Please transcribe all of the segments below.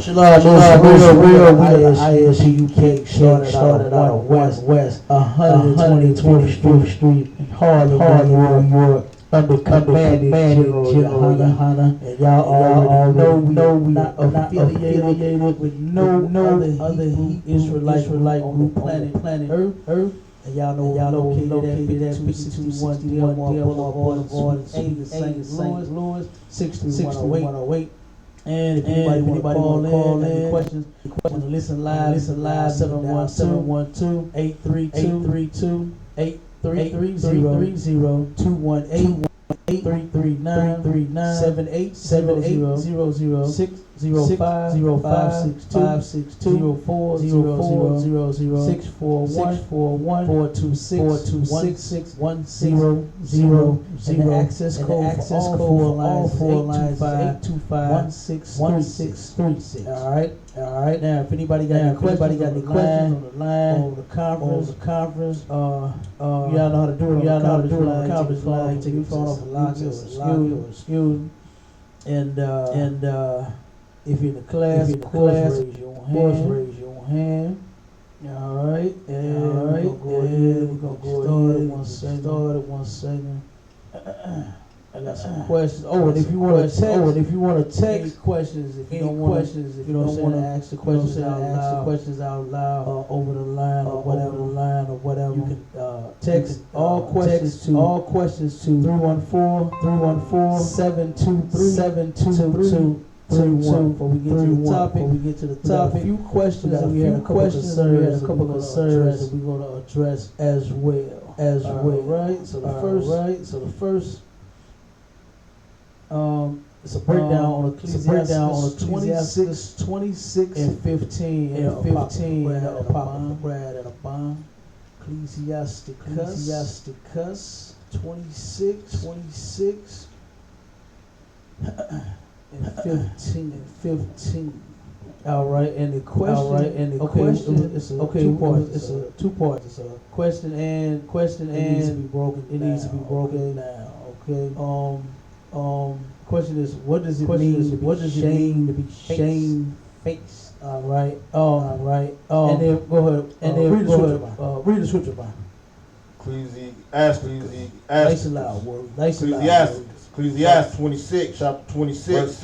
Real, ISUK started out of West 124th Street in Harlem, New York, under command General Yohana. And y'all already know we not affiliated with no other Israelite group on planet Earth. And y'all know we located at 5261 Delmar Boulevard, St. Louis, 63108. And if anybody want to call in, any questions, listen live, 712 832 8330 218 339 7800 605 400 641 426 1000. And the access code for all four lines is 825 1636. All right. Now, if anybody got any questions on the line, or the conference, y'all know how to do it. Y'all know how to do it on the conference line. Take your phone off the lock or excuse. And if you're in the class, of course, raise your hand. All right. We're gonna go ahead. Start one second. I got some questions. And if you want to text questions, if you don't want to ask the questions out loud, over the line or whatever, you can text all questions to 314 723 before we get to the topic. A few questions. We had a couple concerns that we're going to address as well. Right. So the first. It's a breakdown on Ecclesiastes 26 and 15 and Apocrypha Brad at a bond. Ecclesiastes 26 and 15. All right, and the question. It's a two parts. It's a question and it needs to be broken down. Okay. Question is, what does it mean to be shamefaced? All right. And then go ahead. Read the scripture by. Ecclesiastes 26, chapter 26,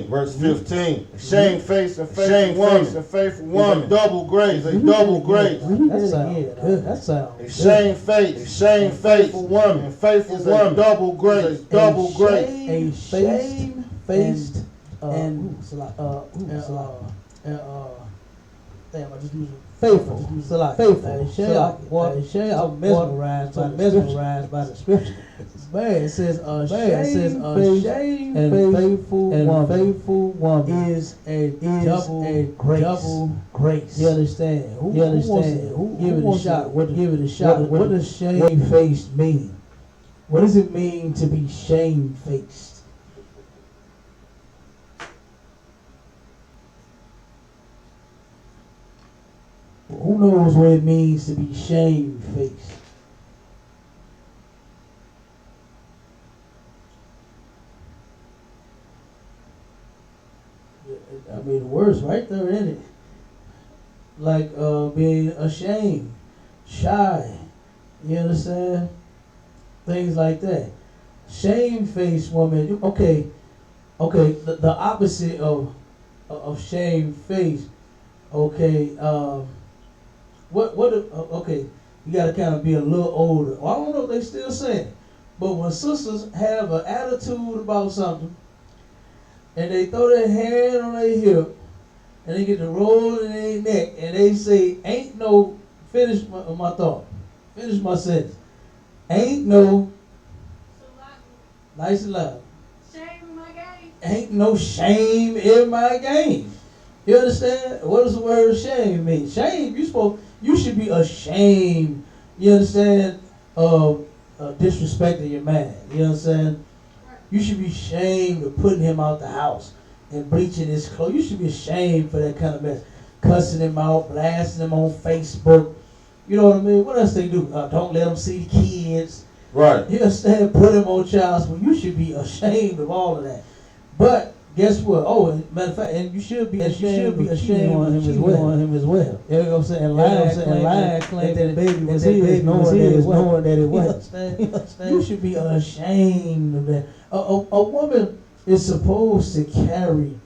verse 15. Shamefaced and faithful woman. Double grace. That sounds a shamefaced woman. And faithful woman. Double grace. A shamefaced damn, I just used faithful. I'm mesmerized by the scripture. Man, it says a shamefaced and faithful woman is a double grace. You understand? Who give it a shot? What does shamefaced mean? What does it mean to be shamefaced? Who knows what it means to be shamefaced? I mean, the word's right there in it. Like being ashamed, shy, you understand? Things like that. Shamefaced woman. Okay. The opposite of shamefaced. Okay. Okay, you gotta kind of be a little older. Well, I don't know if they still saying it, but when sisters have an attitude about something, and they throw their hand on their hip, and they get to roll in their neck, and they say, "Ain't no," finish my thought, finish my sentence. Ain't no Nice and loud. Shame in my game. Ain't no shame in my game. You understand? What does the word shame mean? Shame, you should be ashamed. You understand? Of disrespecting your man. You understand? You should be ashamed of putting him out the house and bleaching his clothes. You should be ashamed for that kind of mess. Cussing him out, blasting him on Facebook. You know what I mean? What else they do? Don't let them see the kids. Right. You understand? Put him on child support. You should be ashamed of all of that. But guess what? Oh, matter of fact, and you should be ashamed on him as well. You know what I'm saying? And lying claim that the baby was his, knowing that it wasn't. You should be ashamed of that. A woman is supposed to carry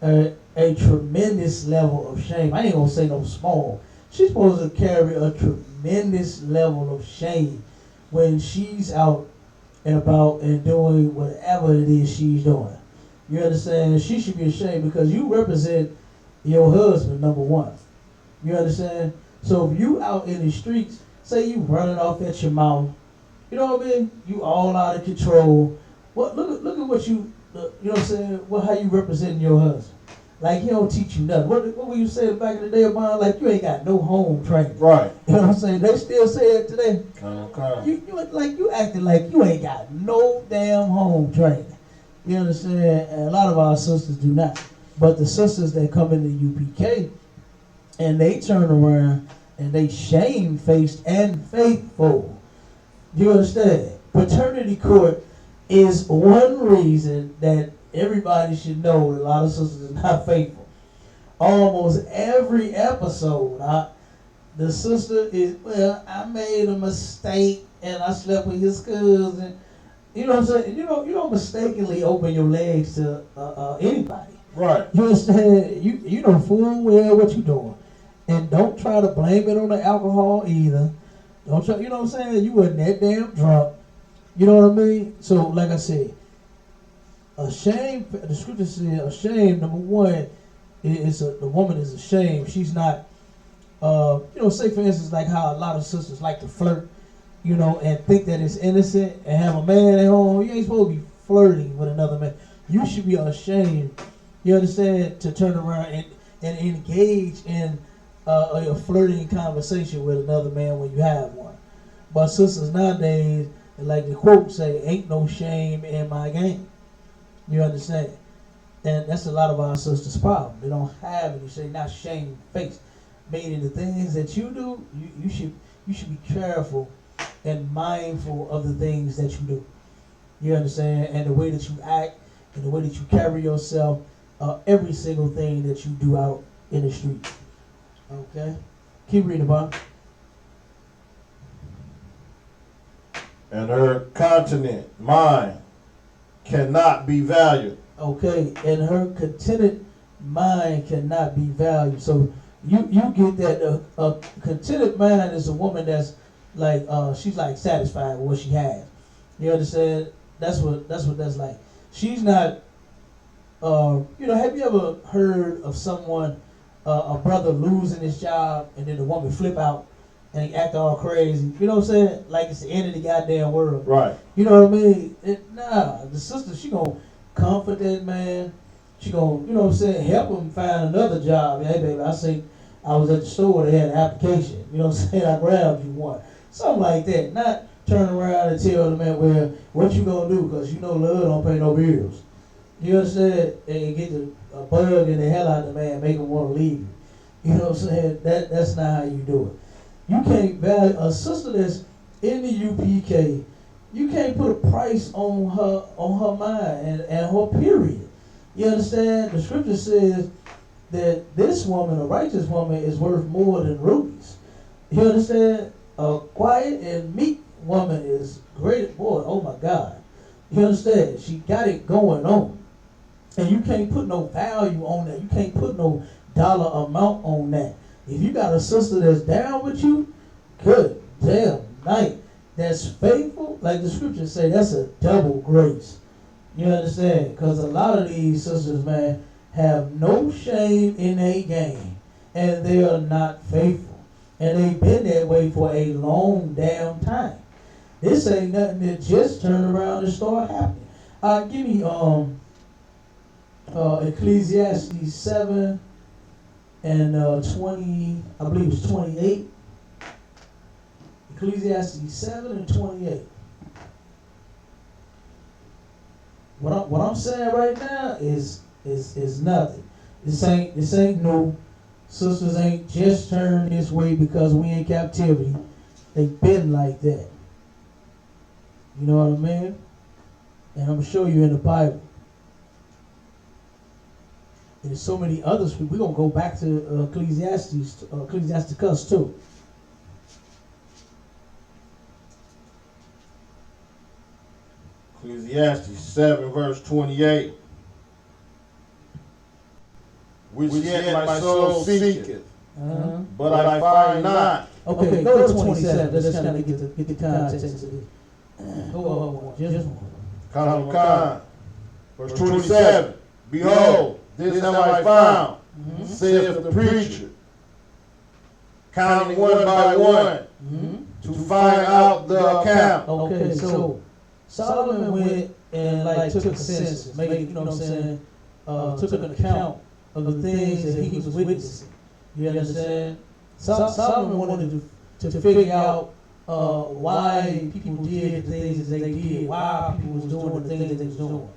a tremendous level of shame. I ain't gonna say no small. She's supposed to carry a tremendous level of shame when she's out and about and doing whatever it is she's doing. You understand? She should be ashamed because you represent your husband, number one. You understand? So if you out in the streets, say you running off at your mouth, you know what I mean? You all out of control. What? Look at what you know what I'm saying? How you representing your husband. Like he don't teach you nothing. What were you saying back in the day about like you ain't got no home training? Right. You know what I'm saying? They still say it today. Okay. You acting like you ain't got no damn home training. You understand? And a lot of our sisters do not. But the sisters that come into UPK and they turn around and they shame-faced and faithful. You understand? Paternity court is one reason that everybody should know that a lot of sisters are not faithful. Almost every episode, the sister is, well, I made a mistake and I slept with his cousin. You know what I'm saying? You don't mistakenly open your legs to anybody. Right. You understand? You know full well what you're doing. And don't try to blame it on the alcohol either. Don't try, you know what I'm saying? You wasn't that damn drunk. You know what I mean? So, like I said, ashamed, the scripture says, ashamed, number one, the woman is ashamed. She's not, say for instance, like how a lot of sisters like to flirt, and think that it's innocent and have a man at home. You ain't supposed to be flirting with another man. You should be ashamed, you understand, to turn around and engage in a flirting conversation with another man when you have one. But sisters nowadays, like the quote say, ain't no shame in my game. You understand? And that's a lot of our sisters' problem. They don't have any shame, not shame-faced. Meaning the things that you do, you should be careful and mindful of the things that you do. You understand? And the way that you act, and the way that you carry yourself, every single thing that you do out in the street. Okay? Keep reading, Bob. And her continent, mind, cannot be valued. Okay, and her contented mind cannot be valued. So you get that a contented mind is a woman that's like she's like satisfied with what she has. You understand? That's what that's like. She's not. Have you ever heard of someone, a brother losing his job and then the woman flip out and he act all crazy? You know what I'm saying? Like it's the end of the goddamn world. Right. You know what I mean? The sister, she gonna comfort that man. She gonna, you know what I'm saying, help him find another job. Hey, baby, I was at the store, they had an application. You know what I'm saying? I grabbed you one. Something like that. Not turn around and tell the man, well, what you gonna do? Because love don't pay no bills. You understand? And get a bug in the hell out of the man, make him want to leave you. You know what I'm saying? That's not how you do it. You can't value a sister that's in the UPK. You can't put a price on her mind and her period. You understand? The scripture says that this woman, a righteous woman, is worth more than rubies. You understand? A quiet and meek woman is great. Boy, oh my God. You understand? She got it going on. And you can't put no value on that. You can't put no dollar amount on that. If you got a sister that's down with you, good damn night. That's faithful, like the scriptures say, that's a double grace. You understand? Because a lot of these sisters, man, have no shame in their game. And they are not faithful. And they've been that way for a long damn time. This ain't nothing that just turned around and started happening. Give me Ecclesiastes 7 and 20. I believe it's 28. Ecclesiastes 7 and 28. What I'm saying right now is nothing. This ain't new. Sisters ain't just turned this way because we in captivity. They been like that. You know what I mean? And I'm gonna show you in the Bible. There's so many others. We're gonna go back to Ecclesiasticus too. Ecclesiastes 7 verse 28. Which yet my soul seeketh, but I find not. Okay, go to 27. Let's kind of get the context of it. Go up, just one. Verse 27. Behold, this have I found, saith the preacher, counting one by one, to find out the account. Okay, so Solomon went and took a census, made, you know what I'm saying, took an account of the things that he was witnessing. You understand? Solomon wanted to figure out why people did the things that they did, why people was doing the things that they was doing.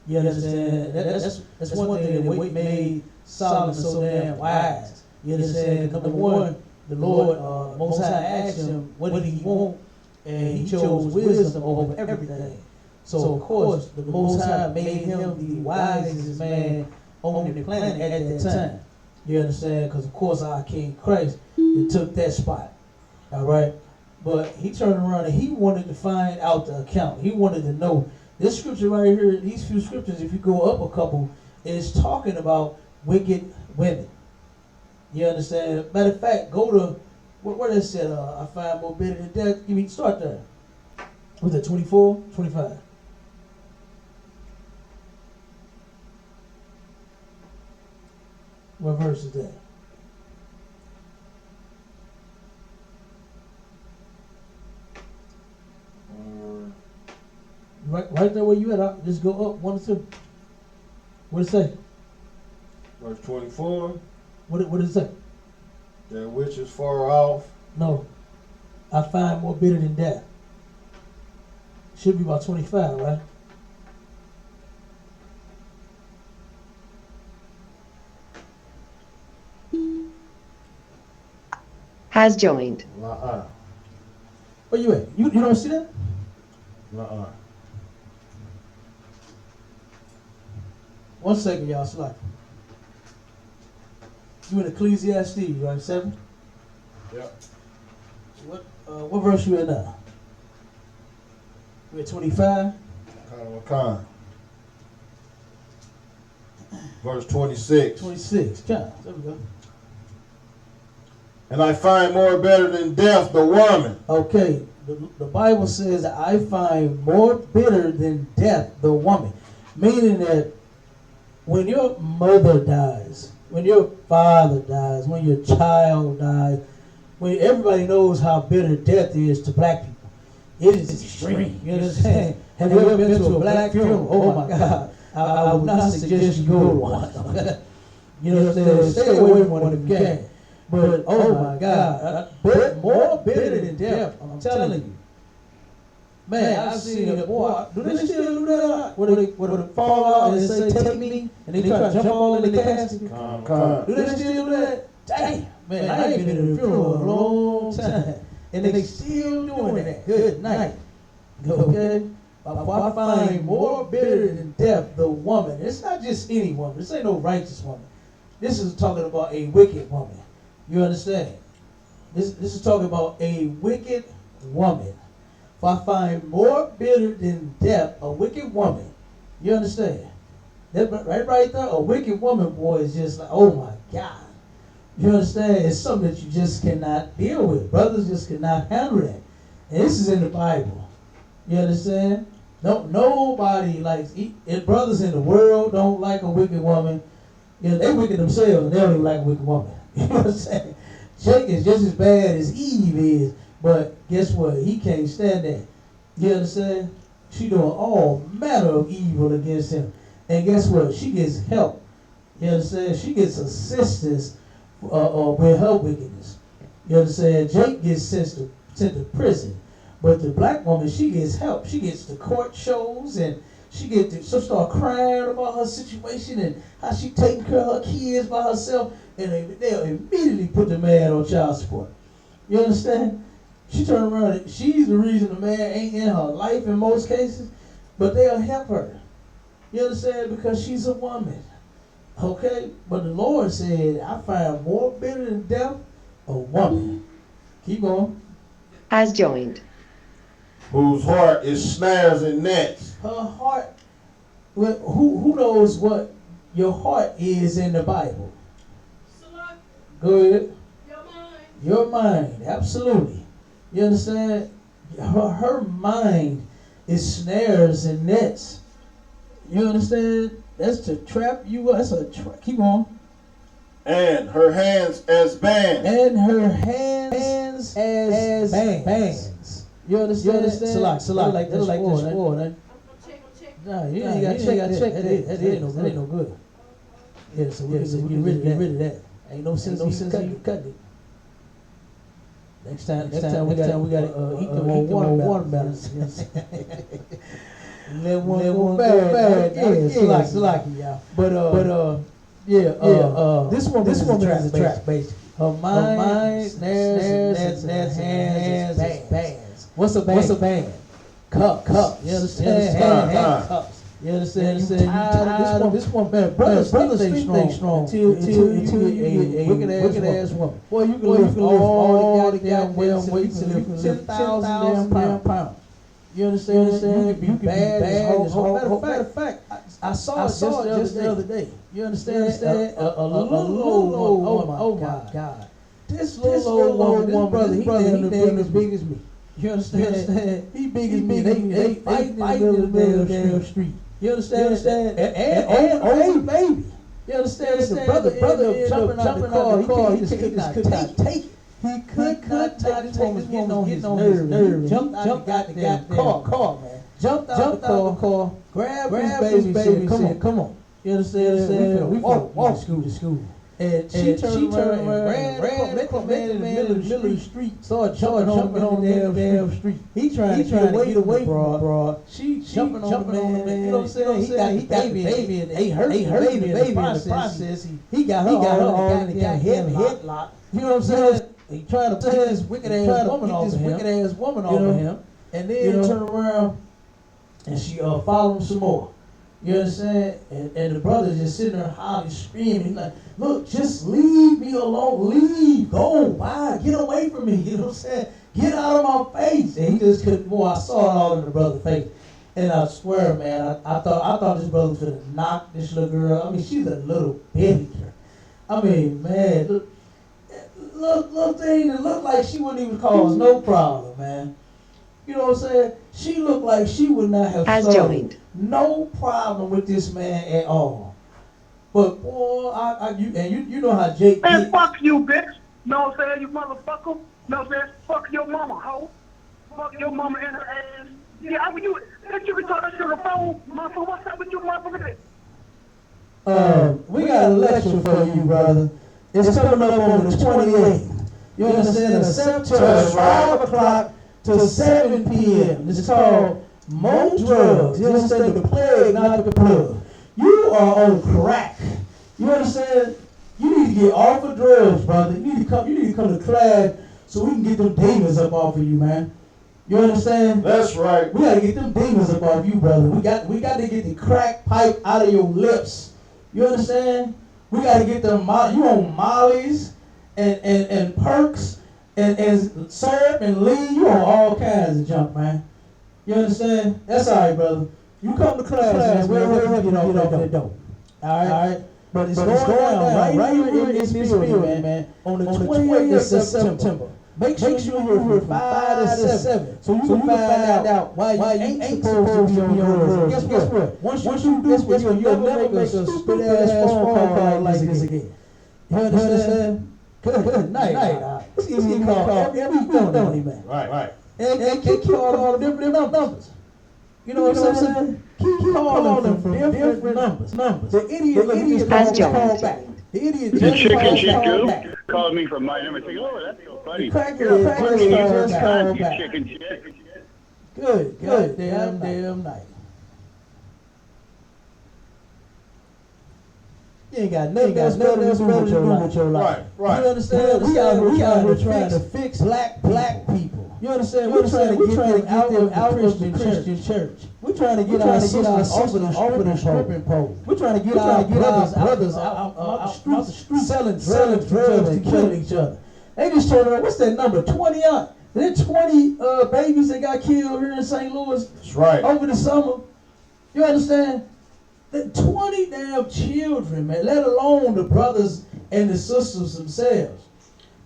You understand? That's one thing that made Solomon so damn wise. You understand? Number one, the Lord Most High asked him what did he want, and he chose wisdom over everything. So of course, the Most High made him the wisest man on the planet at that time. You understand? Because of course our King Christ took that spot. All right? But he turned around and he wanted to find out the account. He wanted to know. This scripture right here, these few scriptures, if you go up a couple, is talking about wicked women. You understand? Matter of fact, go to, where they said, I find more bitter than death. You mean, start there. Was it 24, 25? What verse is that? Right there where you at, just go up 1 or 2. What it say? Verse 24. What did it say? That which is far off. No. I find more bitter than death. Should be about 25, right? Has joined. Where you at? You don't see that? Nuh-uh. 1 second, y'all. Slack. You in Ecclesiastes, right? 7? Yep. What verse you at now? We at 25? Verse 26. 26. There we go. And I find more better than death the woman. Okay. The Bible says that I find more bitter than death the woman. Meaning that when your mother dies, when your father dies, when your child dies, when everybody knows how bitter death is to black people. It is extreme. You understand? Have you ever been to a black funeral? Oh my God. I would not suggest you go to one. You know what I'm saying? Stay away from one if you can. But oh my God, more bitter than death, I'm telling you. Man, I've seen it. Boy, do they still do that? Where they fall out and they say, take me, and they try to jump all in the casket? Come. Do they still do that? Damn, man, I ain't been in a funeral in a long time. And they still doing that. Good night. Okay? I find more bitter than death the woman. It's not just any woman. This ain't no righteous woman. This is talking about a wicked woman. You understand? This is talking about a wicked woman. For I find more bitter than death a wicked woman. You understand? That right there, a wicked woman, boy, is just like, oh my God. You understand? It's something that you just cannot deal with. Brothers just cannot handle that. And this is in the Bible. You understand? No, nobody likes it. Brothers in the world don't like a wicked woman. You know, they wicked themselves and they don't even like a wicked woman. You know what I'm saying? Jake is just as bad as Eve is, but guess what? He can't stand that. You understand? She doing all manner of evil against him. And guess what? She gets help. You understand? She gets assistance with her wickedness. You understand? Jake gets sent to prison. But the black woman, she gets help. She gets the court shows, and she'll start crying about her situation and how she taking care of her kids by herself, and they'll immediately put the man on child support. You understand? She turned around. She's the reason the man ain't in her life in most cases, but they'll help her. You understand? Because she's a woman. Okay? But the Lord said, I find more bitter than death a woman. Keep going. Has joined. Whose heart is snares and nets. Her heart, well, who knows what your heart is in the Bible? Select Go ahead. your mind. Your mind, absolutely. You understand? Her mind is snares and nets. You understand? That's to trap you. That's a trap. Keep on. And her hands as bands. And her hands as bands. You understand? Select like this war. I'm check. Nah, you ain't got to check. That ain't no good. Yeah, so we can get rid of that. Ain't no sense you cut it. Next time we gotta eat them on watermelons. Let one go bad. Yeah, Select, y'all. But this woman is a trap, basically. Her mind, snares, nets, hands, bands. What's a band? Cup. You understand? Hand cups. You understand? You tired of this one, man. Brothers stay strong until you get a wicked ass woman. Boy, you can lift all the goddamn weights and lift 10,000 damn pounds. You understand? You can be bad as whole. Matter of fact, I saw it just the other day. You understand? A little old woman. Oh my God. This little old woman, this brother, he damn as big as me. You understand? He big as me. They fighting in the middle of the damn street. You understand? And old baby. You understand? The brother jumping out the car. He just could not take it. He could not take this woman getting on his nerves. Jumped out the goddamn car, man. Jumped out the car, grabbed his baby and said, come on. You understand? We walk to school. And she turned around and ran met the man in the middle of the street, started jumping on the damn street. He trying to get away from broad. She jumping on the man. You know what I'm saying? He got the baby and they hurt the baby in the process. He got her all in the headlock. You know what I'm saying? He tried to put this wicked ass woman off of him, and then turn around and she followed him some more. You understand? And the brother just sitting there hollering, screaming. He's like, look, just leave me alone. Leave. Go. Bye. Get away from me. You know what I'm saying? Get out of my face. And he just couldn't. Boy, I saw it all in the brother's face. And I swear, man, I thought this brother was going to knock this little girl. I mean, she's a little baby girl. I mean, man, little thing that looked like she wouldn't even cause no problem, man. You know what I'm saying? She looked like she would not have started no problem with this man at all. But boy, you know how Jake. Man, fuck you, bitch. Know what I'm saying, you motherfucker. Know what I'm saying? Fuck your mama, hoe. Fuck your mama in her ass. Yeah, I mean, you can talk that shit on the phone, motherfucker. What's up with you, motherfucker? We got a lecture for you, brother. It's coming up on the 28th. You understand? In September, 5 o'clock to 7 p.m. It's called More Drugs. You understand? The plague, not the plug. You are on crack. You understand? You need to get off of drugs, brother. You need to come to class so we can get them demons up off of you, man. You understand? That's right. We gotta get them demons up off you, brother. We got to get the crack pipe out of your lips. You understand? We gotta get them. You on Molly's and perks and syrup and lean. You on all kinds of junk, man. You understand? That's all right, brother. You come to class, man. We'll get off that dope. All right. But it's going down right here in this building, man. On the 28th of September. Make sure you're here from 5 to 7. So you can find out why you ain't supposed to be on drugs. Guess what? Once you do this, you'll never make a stupid ass phone call like this again. You understand? Good night. This is getting called every week, don't he, man? Right. And keep calling all the different numbers. You know what I'm saying? Keep calling from different numbers. The idiot Has just joined. called back. The idiot The just chicken shit called goop back. called me from my number. I think, oh, that's so funny. Crackhead just called back. Chicken shit. Good damn night. You ain't got nothing else better to do with your life. Right. You understand? We out here trying to fix black people. You understand? We're trying to get them out of the Christian church. We're trying to get our sisters off of the stripping pole. We're trying to get our brothers out the street selling drugs to kill each other. They just turned around. What's that number? 20 out. There 20 babies that got killed here in St. Louis. That's right. Over the summer. You understand? 20 damn children, man, let alone the brothers and the sisters themselves.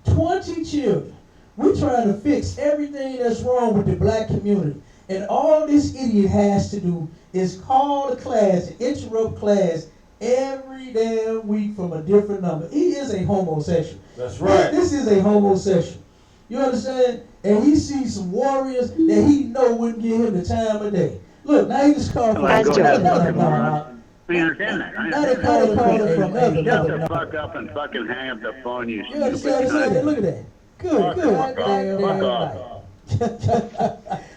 20 children. We're trying to fix everything that's wrong with the black community. And all this idiot has to do is call the class and interrupt class every damn week from a different number. He is a homosexual. That's right. This is a homosexual. You understand? And he sees some warriors that he know wouldn't give him the time of day. Look, now he just called for another number. I understand that. Now they call it from another Shut number. the fuck up and fucking hang up the phone, you You understand? stupid Look at that. Good damn night.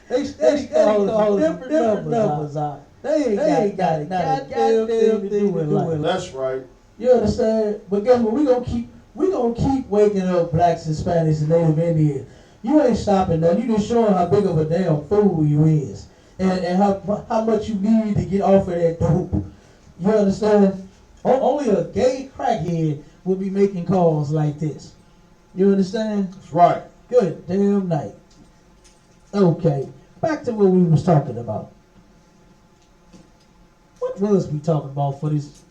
They call different numbers out. They ain't got a goddamn thing to do with life. That's right. You understand? But guess what? We gonna keep waking up blacks, Hispanics, and Native Indians. You ain't stopping that. You just showing how big of a damn fool you is, and how much you need to get off of that dope. You understand? Only a gay crackhead will be making calls like this. You understand? That's right. Good damn night. Okay, back to what we was talking about. What was we talking about for this?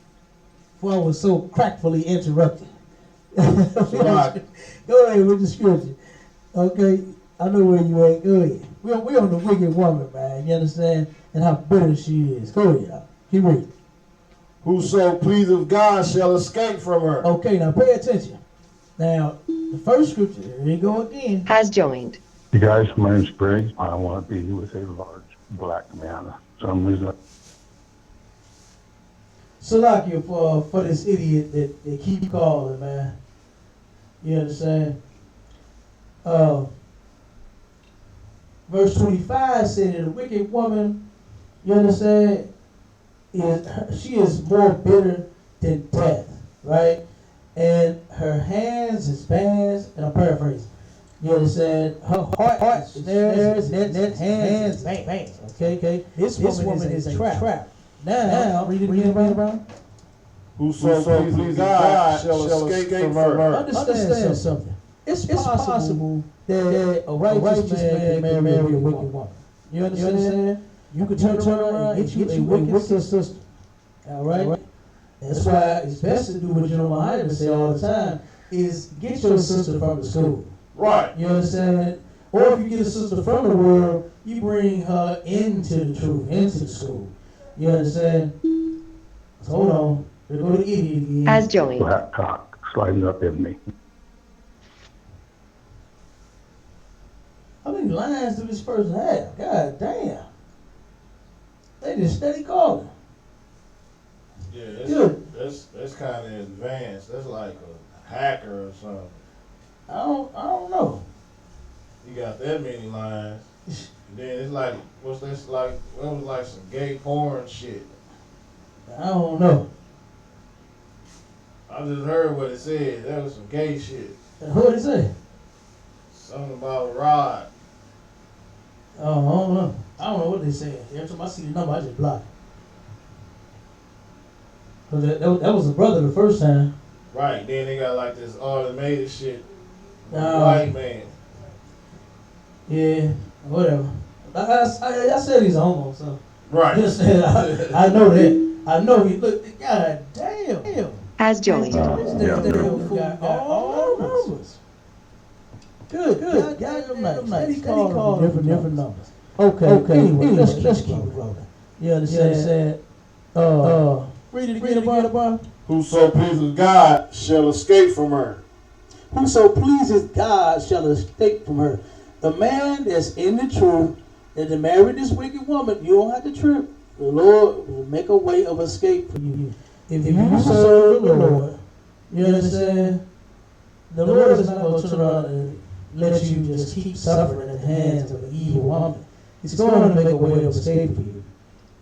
Before I was so crackfully interrupted. Right. Go ahead with the scripture. Okay, I know where you at. Go ahead. We on the wicked woman, man. You understand? And how bitter she is. Go ahead. Keep reading. Whoso pleaseth God shall escape from her. Okay, now pay attention. Now, the first scripture, here we go again. Has joined. You guys, my name's Briggs. I want to be with a large black man. For some reason. Salakia for this idiot that they keep calling, man. You understand? Verse 25 said that a wicked woman, you understand, she is more bitter than death, right? And her hands is bands, and I'm paraphrasing. You understand? Her heart is snares, nets, hands, bands. Okay. This woman is a trap. Now read it again, Brown. Whoso pleaseth God shall escape from her. Understand something. It's possible that a righteous man can marry a wicked woman. You understand? You can turn around and get you a wicked sister. All right? That's why it's best to do what General Hyman say all the time, is get your sister from the school. Right. You understand? Or if you get a sister from the world, you bring her into the truth, into the school. You understand? So hold on. There go the idiot again. Has joined. Black cock sliding up in me. How many lines do this person have? God damn. They just steady calling. Yeah, that's kind of advanced. That's like a hacker or something. I don't know. You got that many lines. And then it's like, what's this like? That was like some gay porn shit. I don't know. I just heard what it said. That was some gay shit. What did it say? Something about a rod. Oh, I don't know. I don't know what they said. Every time I see the number, I just block it. Cause that was a brother the first time. Right. Then they got like this automated shit. White man. Yeah, whatever. I said he's a homo, so. Right. I know that. I know he look. God damn. Has joined. Got all numbers. Good. God, nice. He called different numbers. Okay. Anyway, let's keep it rolling. You understand? Read it again, Barnabas. Whoso pleases God shall escape from her. Whoso pleases God shall escape from her. The man that's in the truth, and to marry this wicked woman, you don't have to trip. The Lord will make a way of escape for you. If you serve the Lord, you understand? The Lord is not going to turn around and let you just keep suffering at the hands of an evil woman. He's going to make a way of escape for you.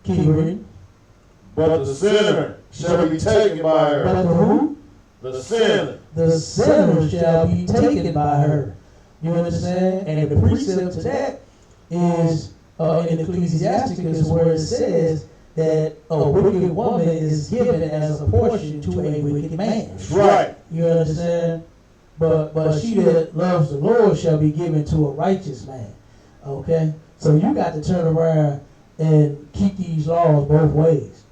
Keep reading. But the sinner shall be taken by her. But the who? The sinner. The sinner shall be taken by her. You understand? And the precept to that is in Ecclesiasticus, where it says that a wicked woman is given as a portion to a wicked man. That's right. You understand? But she that loves the Lord shall be given to a righteous man. Okay? So you got to turn around and keep these laws both ways.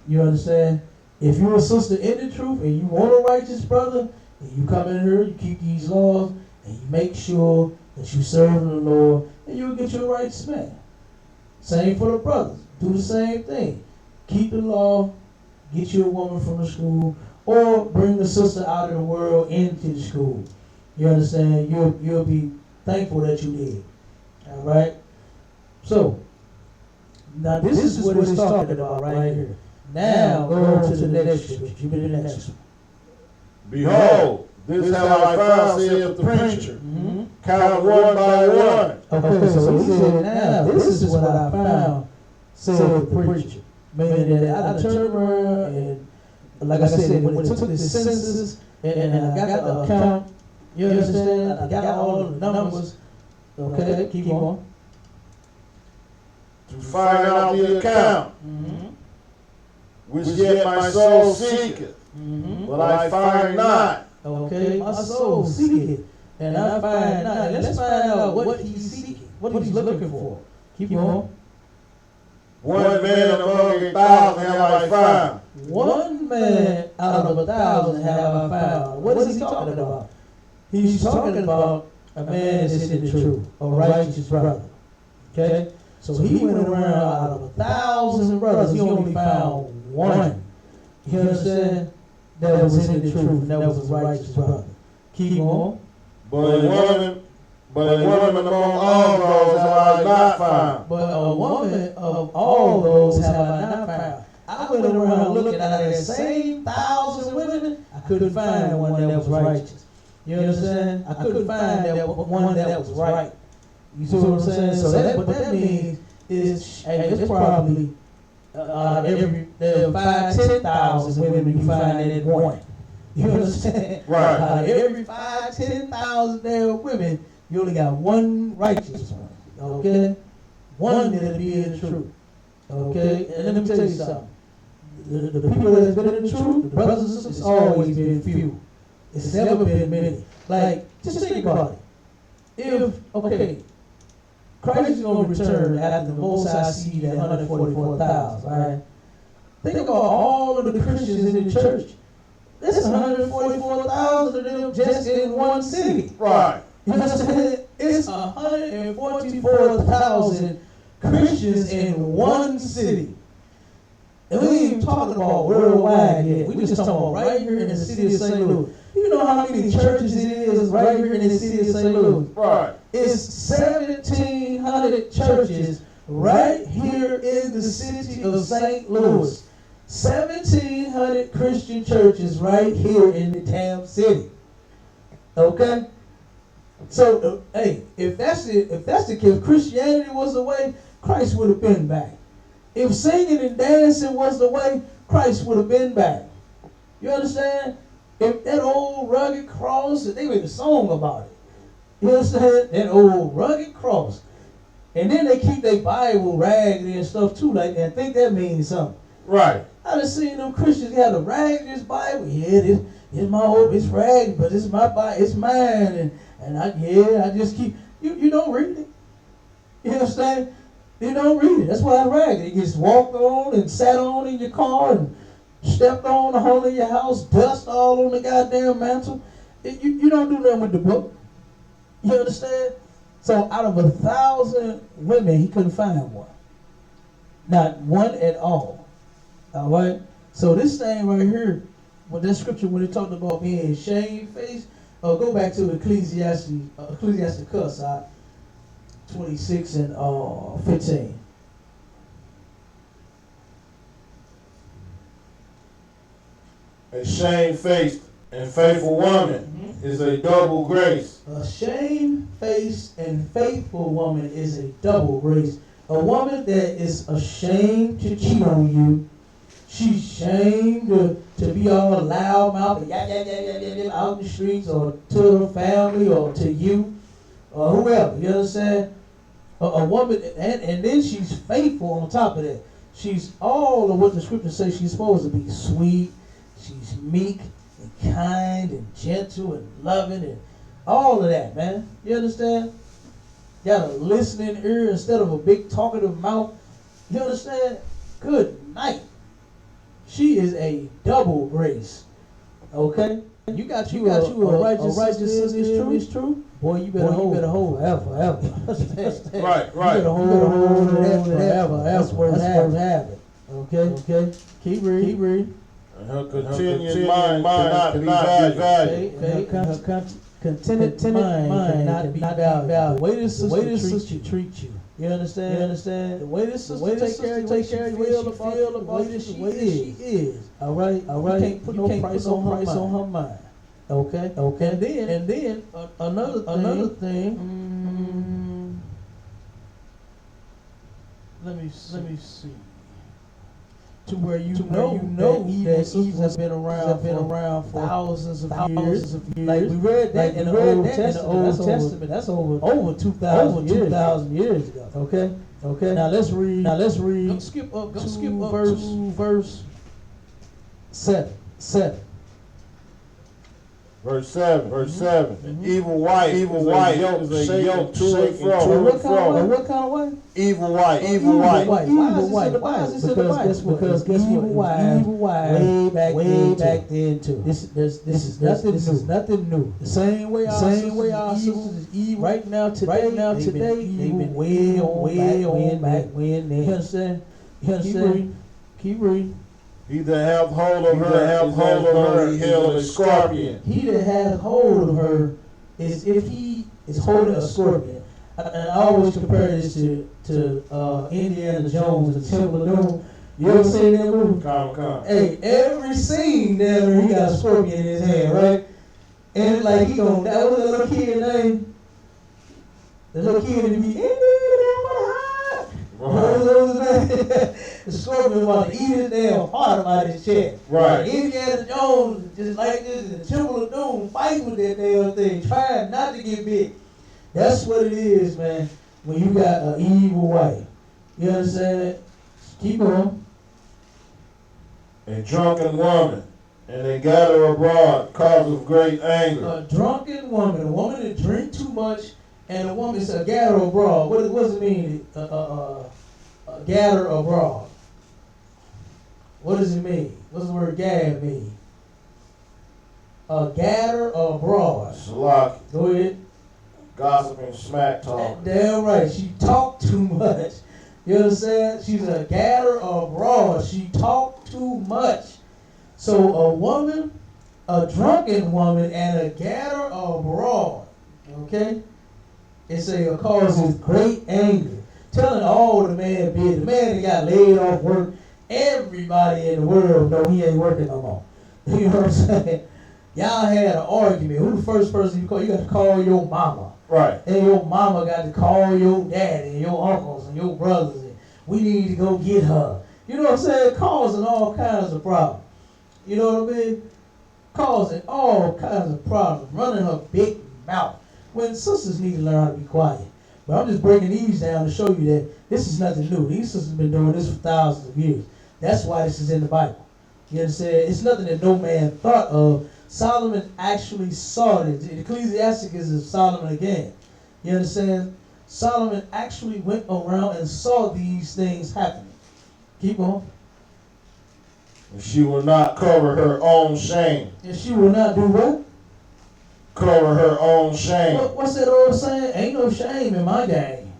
You understand? If you're a sister in the truth and you want a righteous brother, and you come in here, you keep these laws, and you make sure that you serve the Lord, and you'll get your righteous man. Same for the brothers. Do the same thing. Keep the law, get you a woman from the school, or bring the sister out of the world into the school. You understand? You'll be thankful that you did. All right? So, now this is what it's talking about right here. Now, go on to the next scripture. Give me the next one. Behold, this have I found, saith the preacher. Mm-hmm. Count one by one. Okay, so he said, now, this is what I found, said the preacher. Meaning that I turned around and, like I said, when it took the census and I got the account, you understand? I got all the numbers. Okay, keep on. To find out the account, Mm-hmm. which yet my soul seeketh, Mm-hmm. but I find not. Okay, my soul seeketh, and I find not. Let's find out what he's seeking, what he's looking for. Keep on. One man among 1,000 have I found. One man out of 1,000 have I found. What is he talking about? He's talking about a man that's in the truth, a righteous brother. Okay? So he went around out of 1,000 brothers, he only found one. You understand? That was in the truth, and that was a righteous brother. Keep on. But a woman among all those have I not found. But a woman of all those have I not found. I went around looking at that same 1,000 women. I couldn't find one that was righteous. You understand? I couldn't find that one that was right. You see what I'm saying? So what that means is, it's probably there are 5,000-10,000 women you find in one. You understand? Right. Every 5,000-10,000 there women, you only got one righteous one. Okay? One that'll be in the truth. Okay? And let me tell you something. The people that's been in the truth, the brothers and sisters, it's always been few. It's never been many. Like, just think about it. Okay, Christ is going to return after the Most High seed at 144,000, right? Think about all of the Christians in the church. That's 144,000 of them just in one city. Right. You know what I'm saying? It's 144,000 Christians in one city. And we ain't even talking about worldwide yet. We just talking about right here in the city of St. Louis. You know how many churches it is right here in the city of St. Louis? Right. It's 1,700 churches right here in the city of St. Louis. 1,700 Christian churches right here in the damn city. Okay? So, hey, if that's the case, Christianity was the way, Christ would have been back. If singing and dancing was the way, Christ would have been back. You understand? If that old rugged cross, they made a song about it. You understand? That old rugged cross. And then they keep their Bible raggedy and stuff too like that. I think that means something. Right. I done seen them Christians got a raggediest Bible. Yeah, it's my old, it's ragged, but it's my Bible, it's mine. And I just keep, you don't read it. You understand? You don't read it. That's why it's ragged. It gets walked on and sat on in your car and stepped on the whole of your house, dust all on the goddamn mantle. You don't do nothing with the book. You understand? So out of 1,000 women, he couldn't find one. Not one at all. All right? So this thing right here, with that scripture, when it talked about being shamefaced, go back to Ecclesiasticus. 26 and 15. A shamefaced and faithful woman is a double grace. A shamefaced and faithful woman is a double grace. A woman that is ashamed to cheat on you. She's ashamed to be all loud mouthed out in the streets or to her family or to you or whoever. You understand? A woman, and then she's faithful on top of that. She's all of what the scriptures say she's supposed to be. Sweet, she's meek and kind and gentle and loving and all of that, man. You understand? Got a listening ear instead of a big talkative mouth. You understand? Good night. She is a double grace. Okay? You got a righteous sister, it's true. Boy, you better hold forever. Right. You better hold that forever. That's worth having. Okay? Keep reading. And her continuing mind cannot be valued. Her contented mind cannot be valued. The way this sister treats you. You understand? The way this sister take care of you, the way that she is. All right. You can't put no price on her mind. Okay. And then another thing. Let me see. To where you know that evil has been around for thousands of years. Like we read that in the Old Testament. That's over 2,000 years ago. Okay. Now let's read. Go skip up to verse 7. Verse 7. An evil wife is a yoke to and fro. What kind of wife? Evil wife. Why is this in the Bible? Because guess what? Evil wife way back then too. This is nothing new. The same way our sisters is evil right now today. They've been way on back when. You understand? Keep reading. He that hath hold of her, he held a scorpion. He that hath hold of her is if he is holding a scorpion. And I always compare this to Indiana Jones and Temple of Doom. You ever seen that movie? Come. Hey, every scene there, he got a scorpion in his hand, right? And it's like that was the little kid name. The little kid to be the scorpion about to eat his damn heart out of his chest. Right. Indiana Jones, just like this, in the Temple of Doom, fighting with that damn thing, trying not to get bit. That's what it is, man, when you got an evil wife. You understand? Keep on. A drunken woman, and they gather abroad cause of great anger. A drunken woman, a woman that drink too much, and a woman is a gather abroad. What does it mean? Gather abroad. What does it mean? What's the word "gad" mean? Gather abroad. Salak. Go ahead. Gossiping, smack talk. Damn right. She talked too much. You understand? She's a gather abroad. She talked too much. So a woman, a drunken woman, and a gather abroad. Okay? It's a causes great anger. Telling all the man business. The man that got laid off work. Everybody in the world know he ain't working no more. You know what I'm saying? Y'all had an argument. Who the first person you call? You got to call your mama. Right. And your mama got to call your daddy and your uncles and your brothers. And we need to go get her. You know what I'm saying? Causing all kinds of problems. You know what I mean? Causing all kinds of problems. Running her big mouth. When sisters need to learn how to be quiet. But I'm just breaking these down to show you that this is nothing new. These sisters have been doing this for thousands of years. That's why this is in the Bible. You understand? It's nothing that no man thought of. Solomon actually saw it. Ecclesiastic is Solomon again. You understand? Solomon actually went around and saw these things happening. Keep on. And she will not cover her own shame. And she will not do what? Cover her own shame. What's that old saying? Ain't no shame in my game.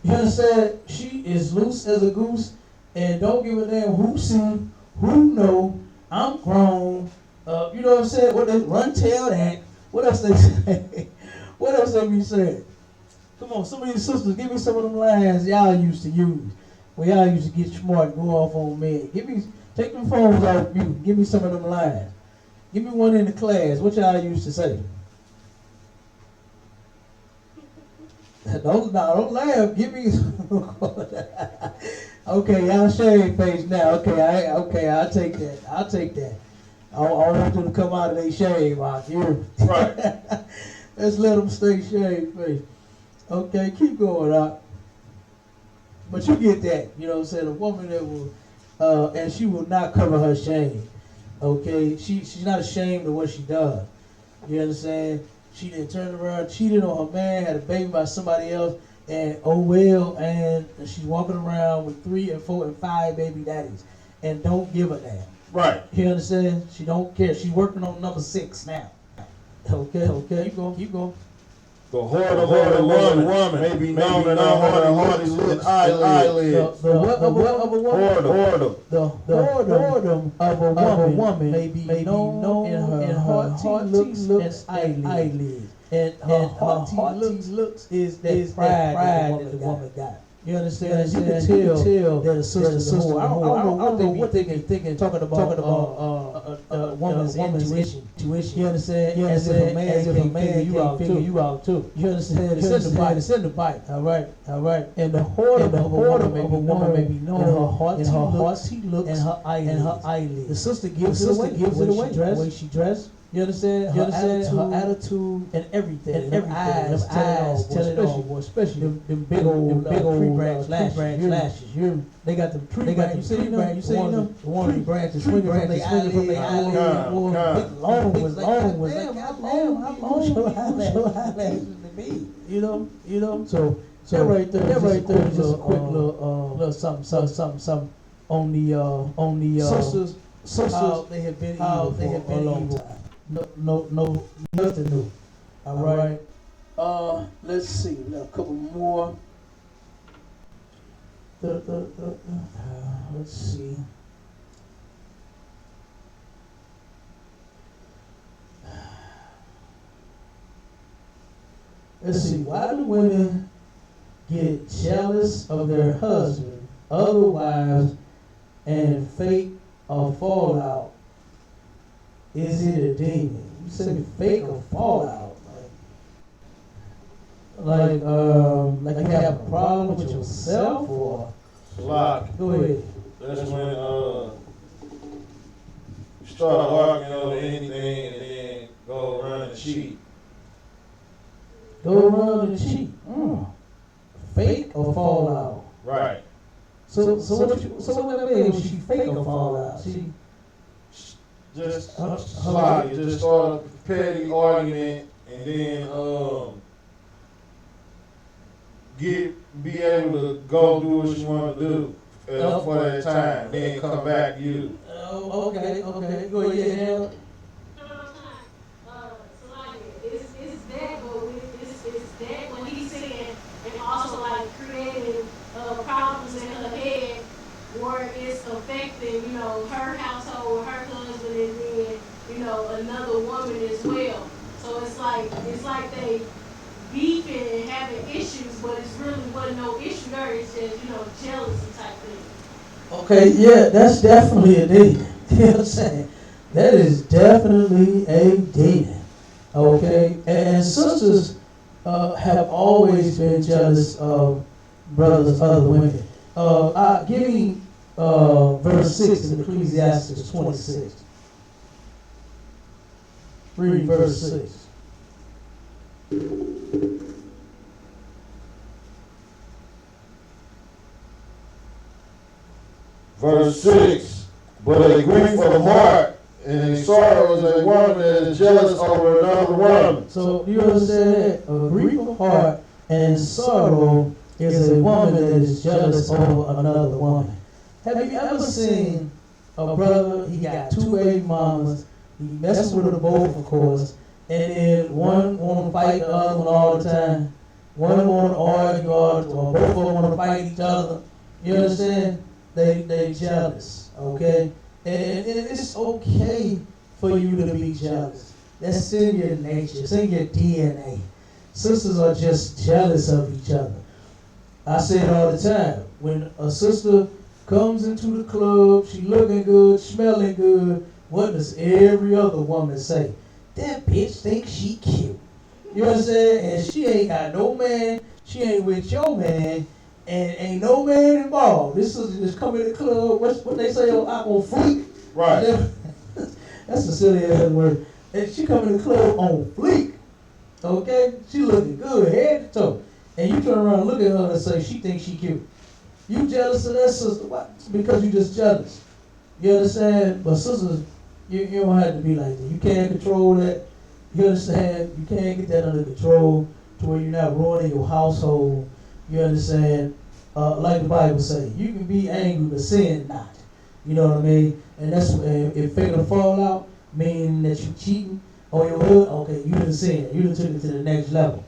You understand? She is loose as a goose and don't give a damn who see, who know. I'm grown. You know what I'm saying? What they run tell that. What else they say? What else they be saying? Come on, some of you sisters, give me some of them lines y'all used to use. When y'all used to get smart and go off on men. Take them phones off mute. Give me some of them lines. Give me one in the class. What y'all used to say? Don't laugh. Give me. Okay, y'all shave face now. Okay, I'll take that. I want them to come out of their shave out here. Right. Let's let them stay shave face. Okay, keep going out. But you get that, you know what I'm saying? A woman that will, and she will not cover her shame. Okay, she's not ashamed of what she does. You understand? She didn't turn around, cheated on her man, had a baby by somebody else, and oh well, and she's walking around with 3 and 4 and 5 baby daddies, and don't give a damn. Right. You understand? She don't care. She's working on number 6 now. Okay, keep going. The heart of a woman may be known in her haughty lips and eyelids. The what of a woman? Whoredom. The whoredom of a woman may be known in her haughty looks and eyelids. And her haughty looks is that pride that the woman got. You understand? You can tell that a sister's a whore. I don't know what they thinking talking about a woman's intuition. You understand? As if a man can figure you out too. You understand? It's in the Bible. All right. And the whoredom of a woman may be known in her haughty looks and her eyelids. The sister gives it away. The way she dressed. You understand? Her attitude and everything. Her eyes tell it all. Especially them big old tree branch lashes. They got them tree branches. You seen them? The one tree branches swinging from their eyelids. Long ones. How long should eyelashes to be? You know. So that right there is just a quick little something on the sisters. How they have been evil for a long time. No, nothing new. All right. Let's see. We got a couple more. Let's see. Why do women get jealous of their husband, other wives, and fake a fallout? Is it a demon? You say fake or fallout? Like you have a problem with yourself or? Go ahead. That's when you start arguing over anything and then go around and cheat. Fake or fallout? Right. So what that mean when she fake or fallout? She just slide. You just start a petty argument and then be able to go do what you want to do for that time. Then come back you. Okay. Go ahead. It's that when he's saying and also like creating problems in her head where it's affecting, her household, her husband, and then, another woman as well. So it's like they beefing and having issues, but it's really wasn't no issue there. It's just, jealousy type thing. Okay, yeah, that's definitely a demon. You know what I'm saying? That is definitely a demon. Okay, and sisters have always been jealous of brothers, other women. Give me verse 6 in Ecclesiastes 26. Read verse 6. Verse 6. But a grief of the heart and a sorrow is a woman that is jealous over another woman. So you understand that? A grief of heart and sorrow is a woman that is jealous over another woman. Have you ever seen a brother, he got 2 baby mamas, he messing with them both, of course, and then one want to fight the other one all the time, one want to argue, or both of them want to fight each other. You understand? They jealous, okay? And it's okay for you to be jealous. That's in your nature. It's in your DNA. sisters are just jealous of each other. I say it all the time. When a sister comes into the club, she looking good, smelling good, what does every other woman say? That bitch thinks she cute. You know what I'm saying? And she ain't got no man, she ain't with your man, and ain't no man involved. This sister just come in the club, what they say on fleek? Right. That's a silly ass word. And she come in the club on fleek. Okay? She looking good, head to toe. And you turn around and look at her and say she thinks she cute. You jealous of that sister? Why? It's because you just jealous. You understand? But sisters, you don't have to be like that. You can't control that. You understand? You can't get that under control to where you're not ruining your household. You understand? Like the Bible say, you can be angry but sin not. You know what I mean? And that's if figure to fall out, meaning that you cheating on your hood. Okay, you didn't sin. You done took it to the next level.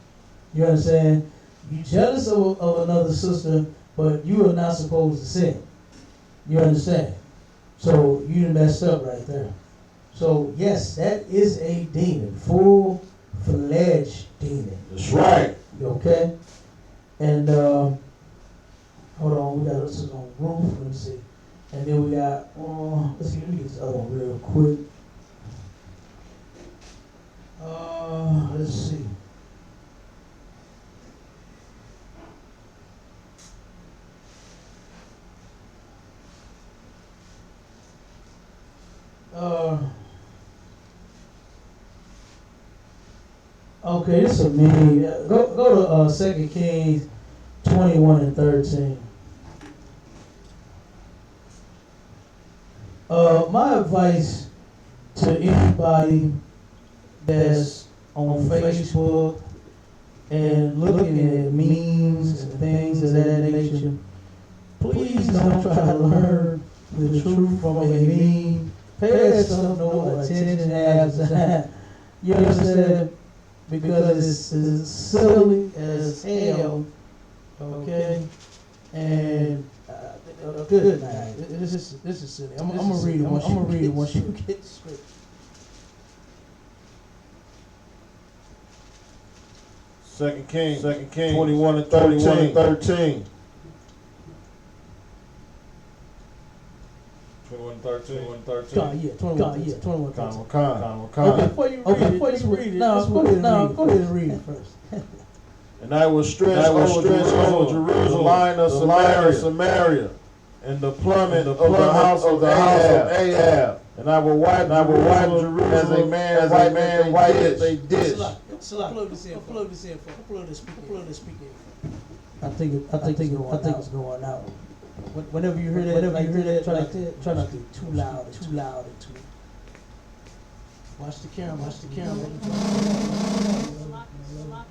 You understand? You jealous of another sister, but you are not supposed to sin. You understand? So you done messed up right there. So yes, that is a demon, full-fledged demon. That's right. Okay? And hold on, we got this on roof. Let me see. And then we got let's see, let me get this other one real quick. Let's see. Okay, this is me. Go to 2 Kings 21 and 13. My advice to anybody that's on Facebook and looking at memes and things of that nature, please don't try to learn the truth from a meme. Pay that stuff no attention after. You understand? Because it's silly as hell. Okay? And good night. This is silly. I'm gonna read it. I'm gonna read it once you get straight. Second King 21 and 13. 21 13. Okay, before you read it, go ahead and read it first. And I will stretch over Jerusalem, the line of Samaria, and the plummet of the house of Ahab. And I will wipe Jerusalem as a man wipes a dish. Plug this in. Plug this speaker. I think it's going out. Whenever you hear that, try not to be too loud. Watch the camera.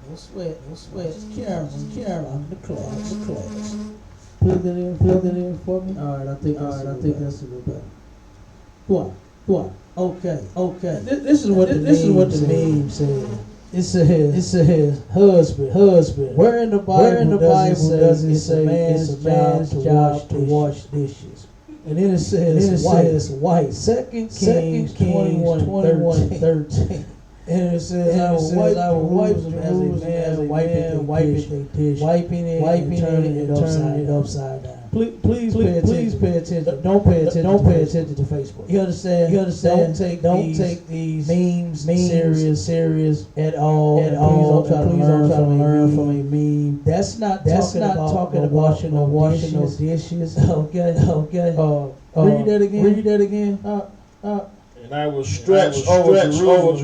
Don't sweat. Camera. The class. Plug it in for me. All right, I think that's a little better. Go on. Okay. This is what the meme said. It says husband. Where in the Bible does it say it's a man's job to wash dishes? And then it says wife. 2 Kings 21 and 13. And it says I will wipe Jerusalem as a man wiping a dish, wiping it and turning it upside down. Please pay attention. Don't pay attention to Facebook. You understand? Don't take these memes serious at all. Please don't try to learn from a meme. That's not talking about washing no dishes. Okay. Read that again. And I will stretch over Jerusalem,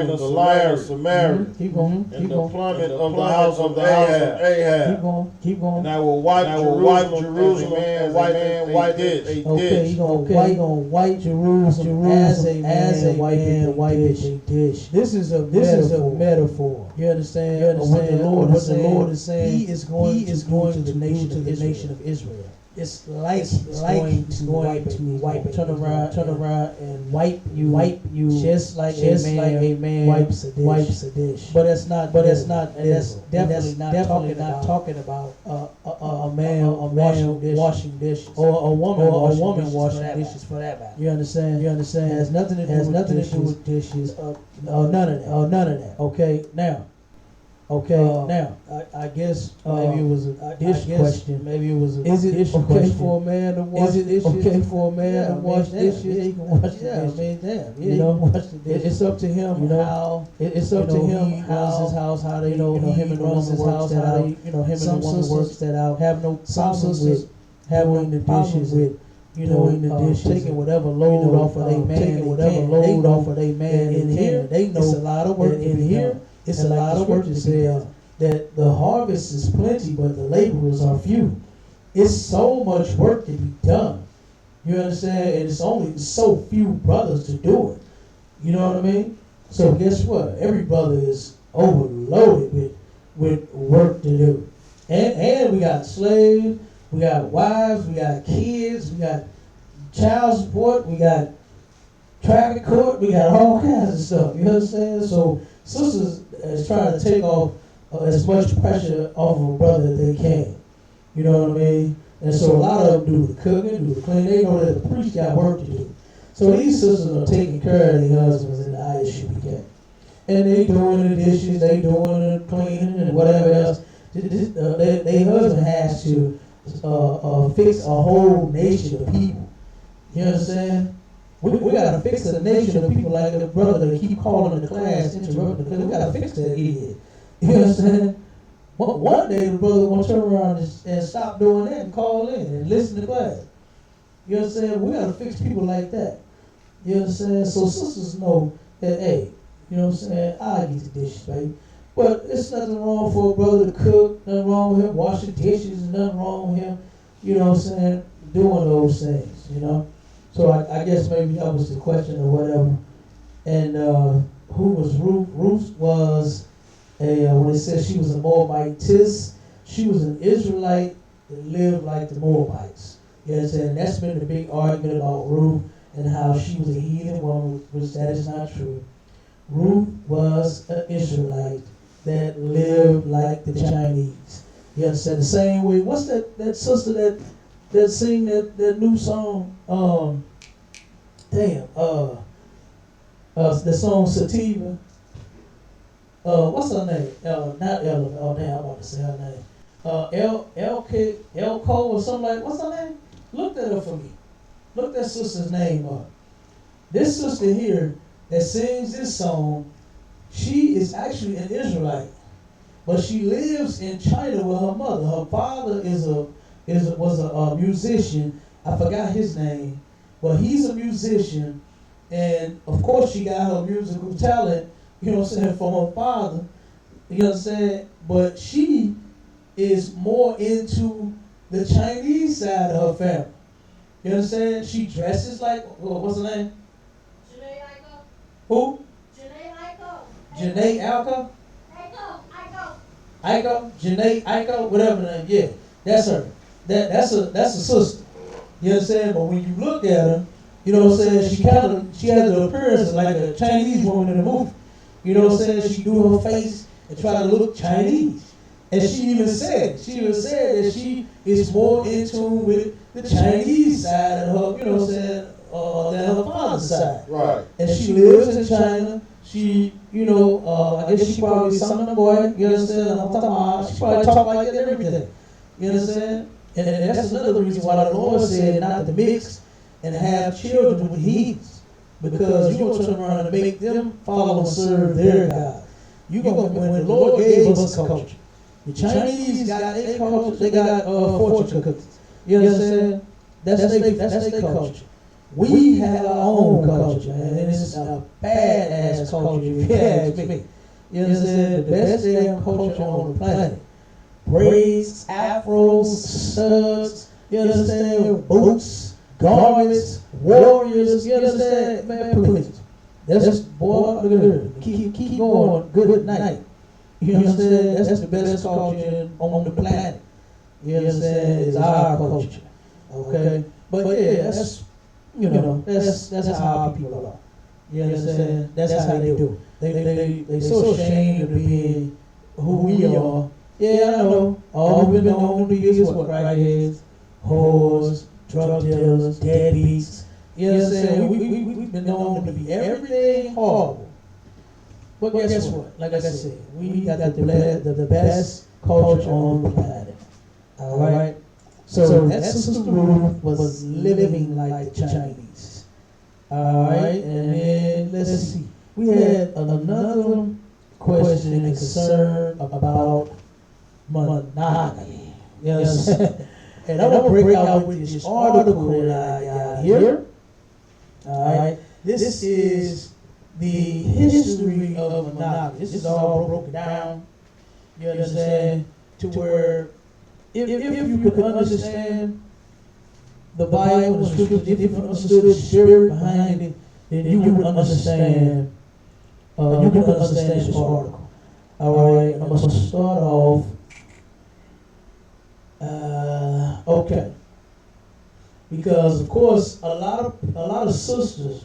the line of Samaria, Keep going. and the plummet of the house of Ahab. Keep going. And I will wipe Jerusalem as a man wipes a dish. Okay, you gonna wipe Jerusalem as a man wipes a dish. This is a metaphor. You understand? What the Lord is saying. He is going to the nation of Israel. It's going to wipe. Turn around and wipe you just like a man wipes a dish. But that's definitely not talking about a man washing dishes or a woman washing dishes for that matter. You understand? It has nothing to do with dishes. None of that. Okay, now Okay, now I guess maybe it was a dish question. Maybe it was a is it dish okay question. For a man to wash dishes? Is it okay for a man to wash dishes? Yeah, he can wash the dishes. I mean, damn, yeah, you know, wash the dishes. It's up to him, you know, how it's up to him he runs his house, how they, you know, him and the woman works that out. You know, him and the woman works that out. Have no problems with having the dishes with. You know, in the dishes, taking whatever load off of their man, taking whatever load off of their man. In here, they know it's a lot of work. In here, it's a lot of work to say that the harvest is plenty, but the laborers are few. It's so much work to be done. You understand? And it's only so few brothers to do it. You know what I mean? So guess what? Every brother is overloaded with work to do. And we got slaves, we got wives, we got kids, we got child support, we got traffic court, we got all kinds of stuff. You understand? So sisters is trying to take off as much pressure off of a brother as they can. You know what I mean? And so a lot of them do the cooking, do the cleaning. They know that the priest got work to do. So these sisters are taking care of their husbands in the Isupk. And they doing the dishes, they doing the cleaning and whatever else. Their husband has to fix a whole nation of people. You understand? We gotta fix a nation of people like the brother that keep calling the class, interrupting the class. We gotta fix that idiot. You understand? One day the brother gonna turn around and stop doing that and call in and listen to class. You understand? We gotta fix people like that. You understand? So sisters know that, hey, you know what I'm saying? I get the dishes, baby. But it's nothing wrong for a brother to cook, nothing wrong with him washing dishes, nothing wrong with him, you know what I'm saying, doing those things, you know? So I guess maybe that was the question or whatever. And who was Ruth? Ruth was when it says she was a Moabitess, she was an Israelite that lived like the Moabites. You understand? And that's been the big argument about Ruth and how she was a heathen woman, which that is not true. Ruth was an Israelite that lived like the Chinese. You understand? The same way. What's that sister that sing that new song? The song Sativa. What's her name? Not Ella. Oh damn, I'm about to say her name. Elko or something like. What's her name? Look that up for me. Look that sister's name up. This sister here that sings this song, she is actually an Israelite, but she lives in China with her mother. Her father was a musician. I forgot his name, but he's a musician, and of course she got her musical talent, you know what I'm saying, from her father, you know what I'm saying, but she is more into the Chinese side of her family. You understand? She dresses like, what's her name? Janae Aiko. Who? Janae Aiko. Janae Aiko? Aiko. Janae Aiko, whatever the name. Yeah, that's her. That's a sister. You understand? But when you look at her, you know what I'm saying, she has the appearance of like a Chinese woman in the movie. You know what I'm saying? She do her face and try to look Chinese. And she even said that she is more in tune with the Chinese side of her, you know what I'm saying, than her father's side. Right. And she lives in China. She, you know, I guess she probably son of the boy, you understand? I'm talking about, she probably talk like that and everything. You understand? And that's another reason why the Lord said not to mix and have children with heathens. Because you're going to turn around and make them follow and serve their God. When the Lord gave us a culture, the Chinese got their culture, they got fortune cookies. You understand? That's their culture. We have our own culture, man, and it's a badass culture if you ask me. You understand? The best damn culture on the planet. Braids, afros, studs, you understand? Boots, garments, warriors, you understand? Man, please. That's, boy, look at her. Keep going. Good night. You understand? That's the best culture on the planet. You understand? It's our culture. Okay? But yeah, that's, you know, that's how our people are. You understand? That's how they do. They so ashamed of being who we are. Yeah, I know. All we've been known to be is what? Crackheads, whores, drug dealers, deadbeats. You understand? We've been known to be everything horrible. But guess what? Like I said, we got the best culture on the planet. All right. So that Sister Ruth was living like the Chinese. All right, and then let's see. We had another question and concern about monogamy. Yes. And I'm gonna break out with this article that I got here. All right. This is the history of monogamy. This is all broken down. You understand? To where if you could understand the Bible, the scriptures, if you understood the spirit behind it, then you would understand. You can understand this article. All right, I'm gonna start off. Okay, because of course a lot of sisters.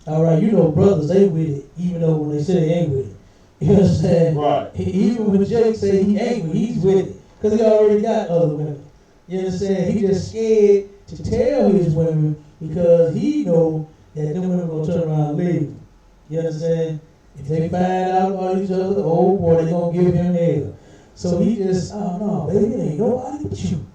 All right, you know brothers, they with it, even though when they say they ain't with it. You understand? Right. Even when Jake say he ain't with it, he's with it. Because he already got other women. You understand? He just scared to tell his women because he know that them women gonna turn around and leave him. You understand? If they find out about each other, oh boy, they gonna give him hell. So he just, oh no, baby, ain't nobody but you.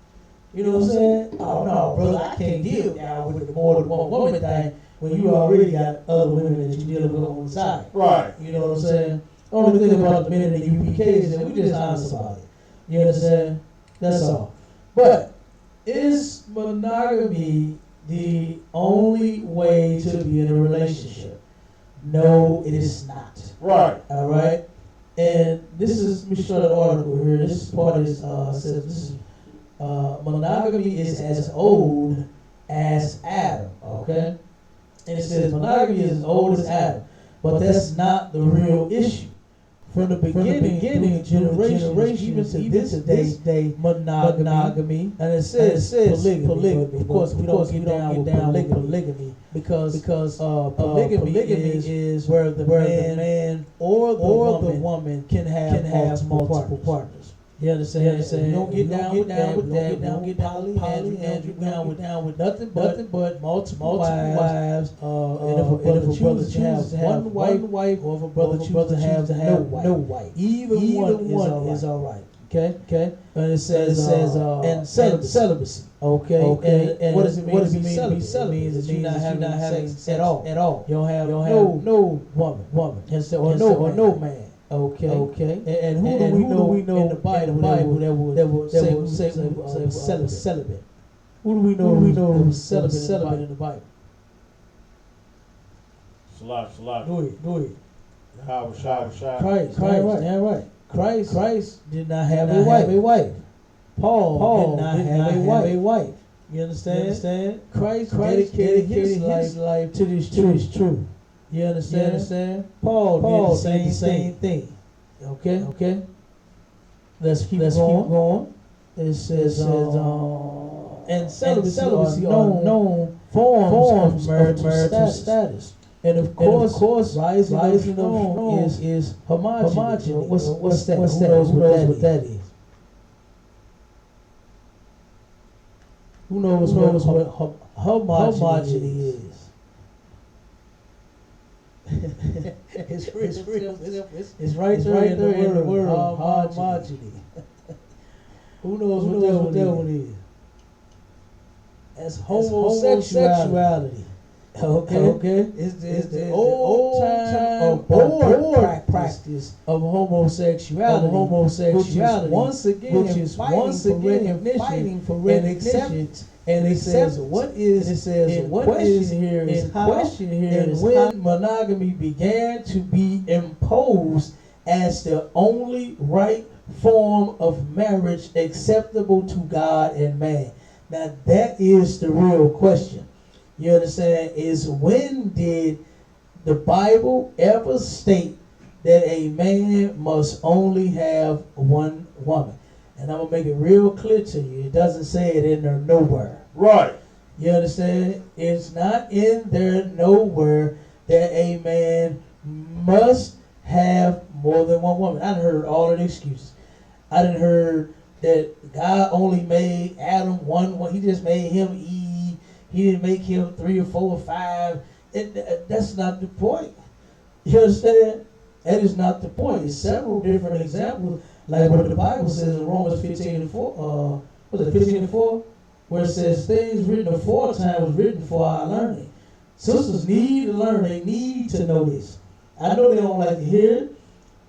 You know what I'm saying? Oh no, brother, I can't deal now with the more than one woman thing when you already got other women that you dealing with on the side. Right. You know what I'm saying? Only thing about the men in the UPK is that we just honest about it. You understand? That's all. But is monogamy the only way to be in a relationship? No, it is not. Right. All right. And this is, let me show the article here. This part is says this is monogamy is as old as Adam. Okay. And it says monogamy is as old as Adam, but that's not the real issue. From the beginning, generations, even to this day, monogamy, and it says polygamy. Of course, we don't get down with polygamy because polygamy is where the man or the woman can have multiple partners. You understand? You don't get down with that. We don't get polyandry. We don't down with nothing but multiple wives. And if a brother chooses to have one wife, or if a brother chooses to have no wife, either one is all right. Okay. And it says and celibacy. Okay. And what does it mean? Celibacy means that you're not having sex at all. You don't have no woman. Or no man. Okay. And who do we know in the Bible that would say celibate? Who do we know that was celibate in the Bible? Salat. Go ahead. Shower. Christ. Damn right. Christ did not have a wife. Paul did not have a wife. You understand? Christ dedicated his life to this truth. You understand? Paul did the same thing. Okay. Let's keep going. It says, and celibacy are known forms of marital status. And of course, rising of throne is homogeneity. What's that? Who knows what that is? Who knows what homogeneity is? It's right there in the word homogeneity. Who knows what that one is? That's homosexuality. Okay. It's the old time board practice of homosexuality. Which is once again fighting for recognition. And it says what is when monogamy began to be imposed as the only right form of marriage acceptable to God and man. Now that is the real question. You understand? Is when did the Bible ever state that a man must only have one woman? And I'm going to make it real clear to you. It doesn't say it in there nowhere. Right. You understand? It's not in there nowhere that a man must have more than one woman. I done heard all of the excuses. I done heard that God only made Adam one. He just made him Eve. He didn't make him 3 or 4 or 5. That's not the point. You understand? That is not the point. It's several different examples, like what the Bible says in Romans 15:4. Was it 15:4? Where it says things written aforetime was written for our learning. Sisters need to learn. They need to know this. I know they don't like to hear it.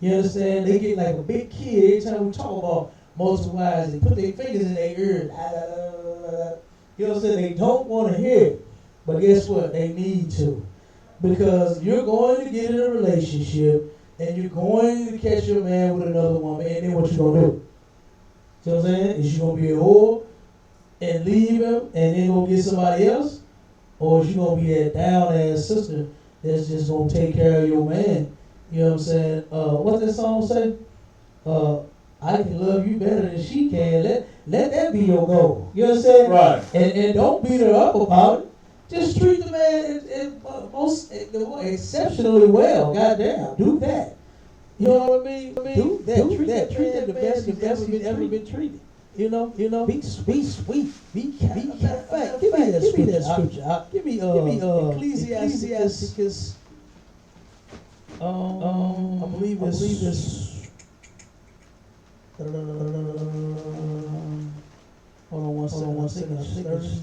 You understand? They get like a big kid every time we talk about multiple wives. They put their fingers in their ears. You know what I'm saying? They don't want to hear it. But guess what? They need to. Because you're going to get in a relationship and you're going to catch your man with another woman. And then what you going to do? See what I'm saying? Is you going to be a whore and leave him and then go get somebody else? Or is you going to be that down-ass sister that's just going to take care of your man? You know what I'm saying? What's that song say? I can love you better than she can. Let that be your goal. You understand? Right. And don't beat her up about it. Just treat the man most exceptionally well. Goddamn, do that. You know what I mean? Do that. Treat that the best you've ever been treated. You know. Be sweet. Be kind. Give me that scripture. Give me Ecclesiasticus. I believe it's. Hold on one second. I think it's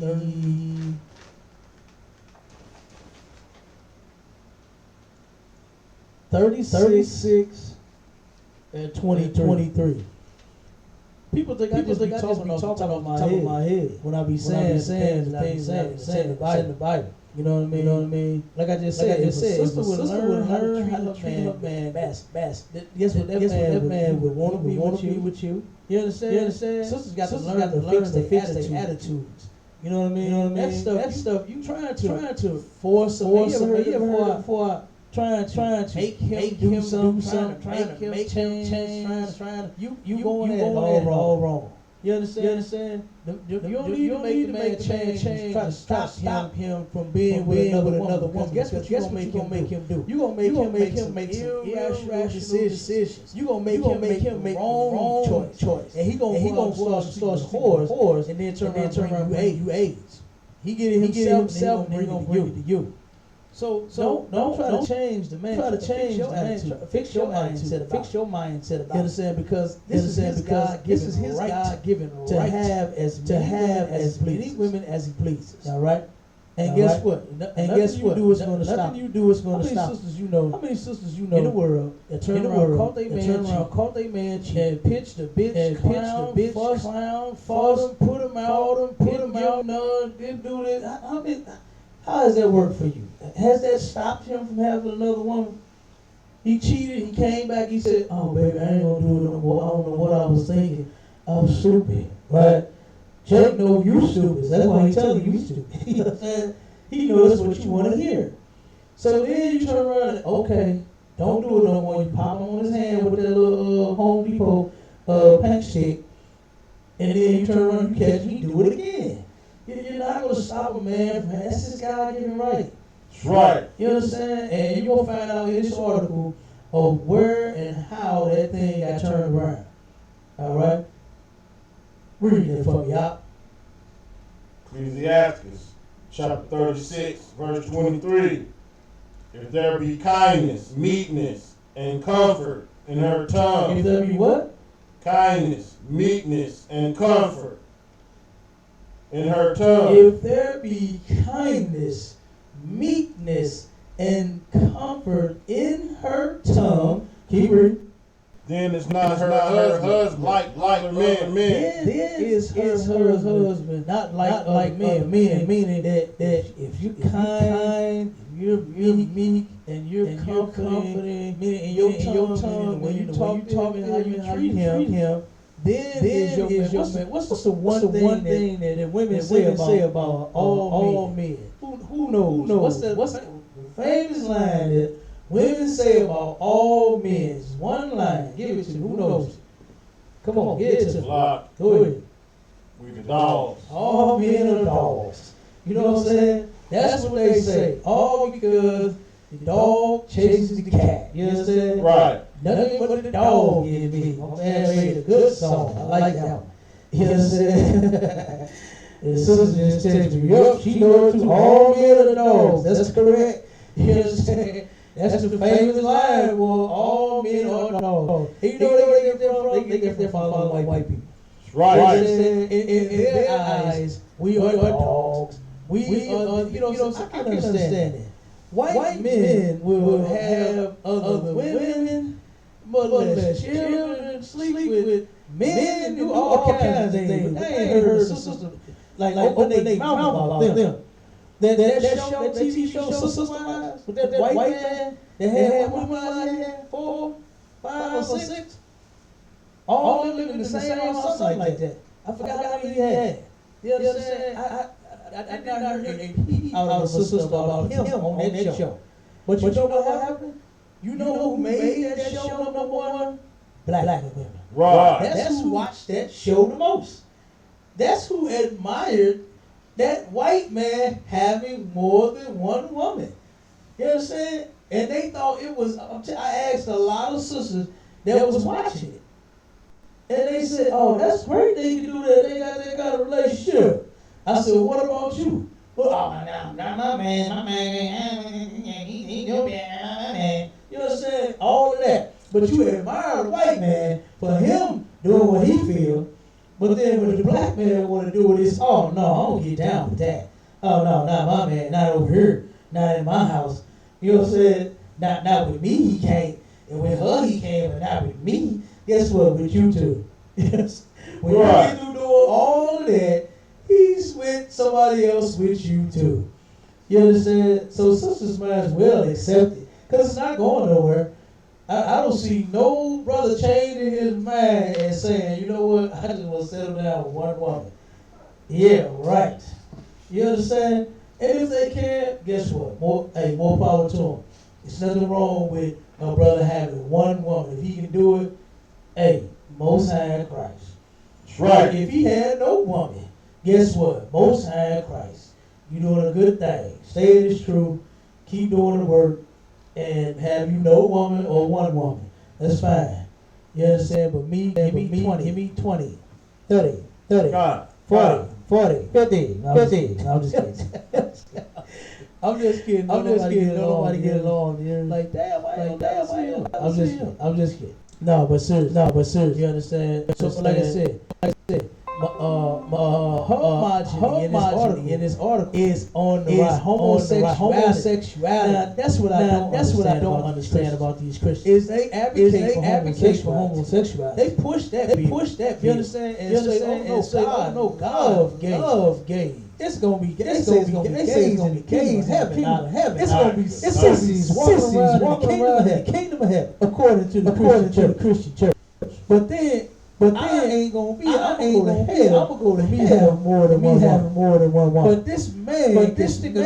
36 and 23. People think I just be talking off my head when I be saying the things that I say in the Bible. You know what I mean? Like I just said, if a sister would learn how to treat her man best. Guess what that man would want to be with you. You understand? Sisters got to learn to fix their attitudes. You know what I mean? That stuff you trying to force him. You ever heard before? Trying to make him do something, trying to make him change, you going at it all wrong. You understand? You don't need to make the man change. Try to stop him from being with another woman. Guess what you gonna make him do? You gonna make him make some irrational decisions. You gonna make him make wrong choice. And he gonna start whores and then turn around you AIDS. He get it himself and he gonna bring it to you. So don't try to change the man. Try to change your attitude. Fix your mindset about it. You understand? Because this is his God-given right to have as many women as he pleases. All right. And guess what? Nothing you do is going to stop. How many sisters you know in the world that turn around, caught their man, and pitched the bitch, clown, fought him, put him out, none, didn't do this. How does that work for you? Has that stopped him from having another woman? He cheated, he came back, he said, oh baby, I ain't gonna do it no more. I don't know what I was thinking. I was stupid. Right? Jake know you stupid. That's why he telling you stupid. You know what I'm saying? He knows that's what you want to hear. So then you turn around and, okay, don't do it no more. You pop him on his hand with that little Home Depot paint stick. And then you turn around and you catch him, he do it again. You're not going to stop a man from that's his God-given right. That's right. You understand? And you're going to find out in this article of where and how that thing got turned around. All right? Read it for me, y'all. Ecclesiasticus chapter 36, verse 23. If there be kindness, meekness, and comfort in her tongue. If there be what? Kindness, meekness, and comfort in her tongue. If there be kindness, meekness, and comfort in her tongue, keep reading. Then it's not her husband like men. Then is her husband not like men. Meaning that if you're kind, you're meek, and you're comforting, meaning in your tongue, when you talk to him and how you treat him, then is your man. What's the one thing that women say about all men? Who knows? What's the famous line that women say about all men? It's one line. Give it to me. Who knows? Come on, get it to me. Go ahead. We the dogs. All men are dogs. You know what I'm saying? That's what they say. All because the dog chases the cat. You understand? Right. Nothing but the dog in me. My man made a good song. I like that one. You understand? The sister just texted me, yup, she knows it too. All men are dogs. That's correct. You understand? That's the famous line, well, all men are dogs. And you know where they get that from? They get that from following white people. Right. In their eyes, we are dogs. We are, you know, I can understand that. White men will have other women, molest children, sleep with men, do all kinds of things. But I ain't heard a sister like open their mouth about them. That TV show, Sister Wives, with that white man that had how many wives he had? 4, 5, or 6? All living in the same house, something like that. I forgot how many he had. You understand? I did not hear a peep out of a sister about him on that show. But you know what happened? You know who made that show number one? Black women. Right. That's who watched that show the most. That's who admired that white man having more than one woman. You know what I'm saying? And they thought it was, I asked a lot of sisters that was watching it. And they said, oh, that's great they can do that. They got a relationship. I said, well, what about you? Well, oh, my man, he your man. You know what I'm saying? All of that. But you admire the white man for him doing what he feel. But then when the black man want to do it, it's, oh, no, I don't get down with that. Oh, no, not my man, not over here, not in my house. You know what I'm saying? Not with me, he can't. And with her, he can, but not with me. Guess what? With you two. Yes. When you get through doing all of that, he's with somebody else with you too. You understand? So sisters might as well accept it. Because it's not going nowhere. I don't see no brother changing his mind and saying, you know what, I just want to settle down with one woman. Yeah, right. You understand? And if they can, guess what? More power to them. There's nothing wrong with a brother having one woman. If he can do it, hey, Most High in Christ. That's right. If he had no woman, guess what? Most High in Christ. You're doing a good thing. Stay in this truth. Keep doing the work. And have you no woman or one woman. That's fine. You understand? But give me 20, 30, 40, 50. No, I'm just kidding. I'm just kidding. Nobody get along. Like, damn, I'm just kidding. No, but serious. You understand? So, like I said, homogeny in this article is on the right homosexuality. Now, that's what I don't understand about these Christians. Is they advocate for homosexuality. They push that. You understand? And say, oh no, God love gays. It's gonna be gays. They say it's gonna be gays heaven. It's gonna be sissies walking around in the kingdom of heaven, according to the Christian church. But then I ain't gonna be. I'm gonna go to hell having more than one woman. But this man can stick a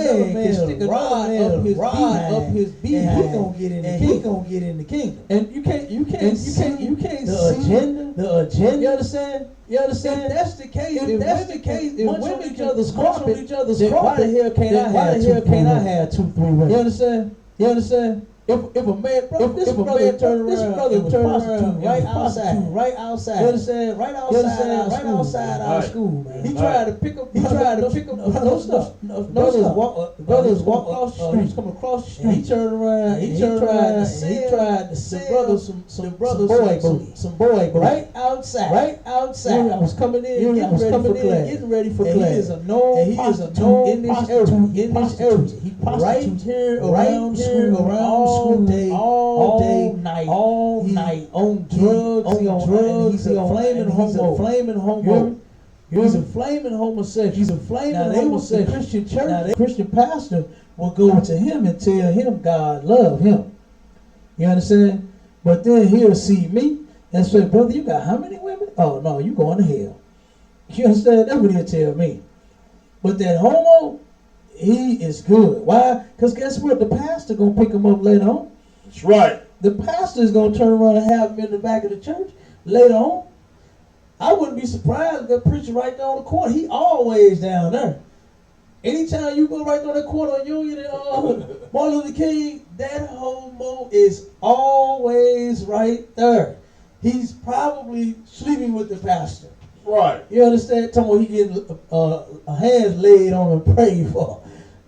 rod up his behind. He gonna get in the kingdom. And you can't the agenda. You understand? If that's the case, if women each other's carpet, then why the hell can't I have 2, 3 women? You understand? If a man, this brother turn around right outside. You understand? Right outside our school, man. He tried to pick up no stuff. Brothers walk across the street. Come across the street. He turned around. He tried to sell some boy booty. Right outside. I was coming in. Getting ready for class. And he is a known prostitute in this area. He prostitutes here around school. All day, night, on drugs. He's a flaming homo. He's a flaming homosexual. He's a flaming homosexual. The Christian church, the Christian pastor will go to him and tell him God love him. You understand? But then he'll see me and say, brother, you got how many women? Oh no, you going to hell. You understand? That's what he'll tell me. But that homo, he is good. Why? Because guess what? The pastor going to pick him up later on. That's right. The pastor is going to turn around and have him in the back of the church later on. I wouldn't be surprised if that preacher right down the corner, he always down there. Anytime you go right down the corner on Union and Martin Luther King, that homo is always right there. He's probably sleeping with the pastor. Right. You understand? Talking about he getting hands laid on and prayed for.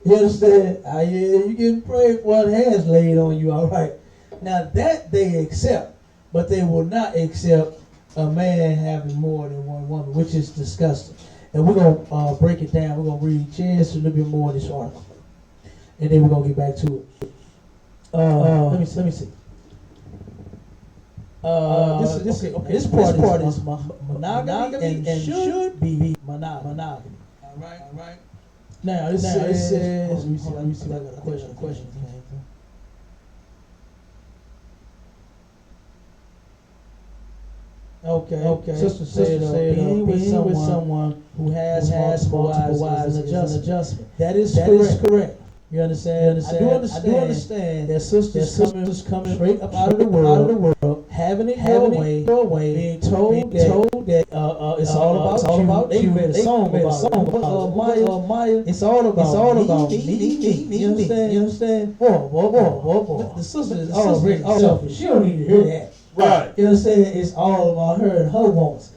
You understand? Yeah, you getting prayed for, hands laid on you, all right. Now that they accept, but they will not accept a man having more than one woman, which is disgusting. And we're going to break it down. We're going to read just a little bit more of this article. And then we're going to get back to it. Let me see. This part is monogamy and should be monogamy. All right. Now, it says, let me see. I got a question. Okay. Sister said being with someone who has multiple wives is an adjustment. That is correct. You understand? I do understand that sisters coming straight up out of the world, having it your way, being told that it's all about you. They made a song about Maya. It's all about me. You understand? Whoa. The sister is already selfish. She don't need to hear that. Right. You understand? It's all about her and her wants.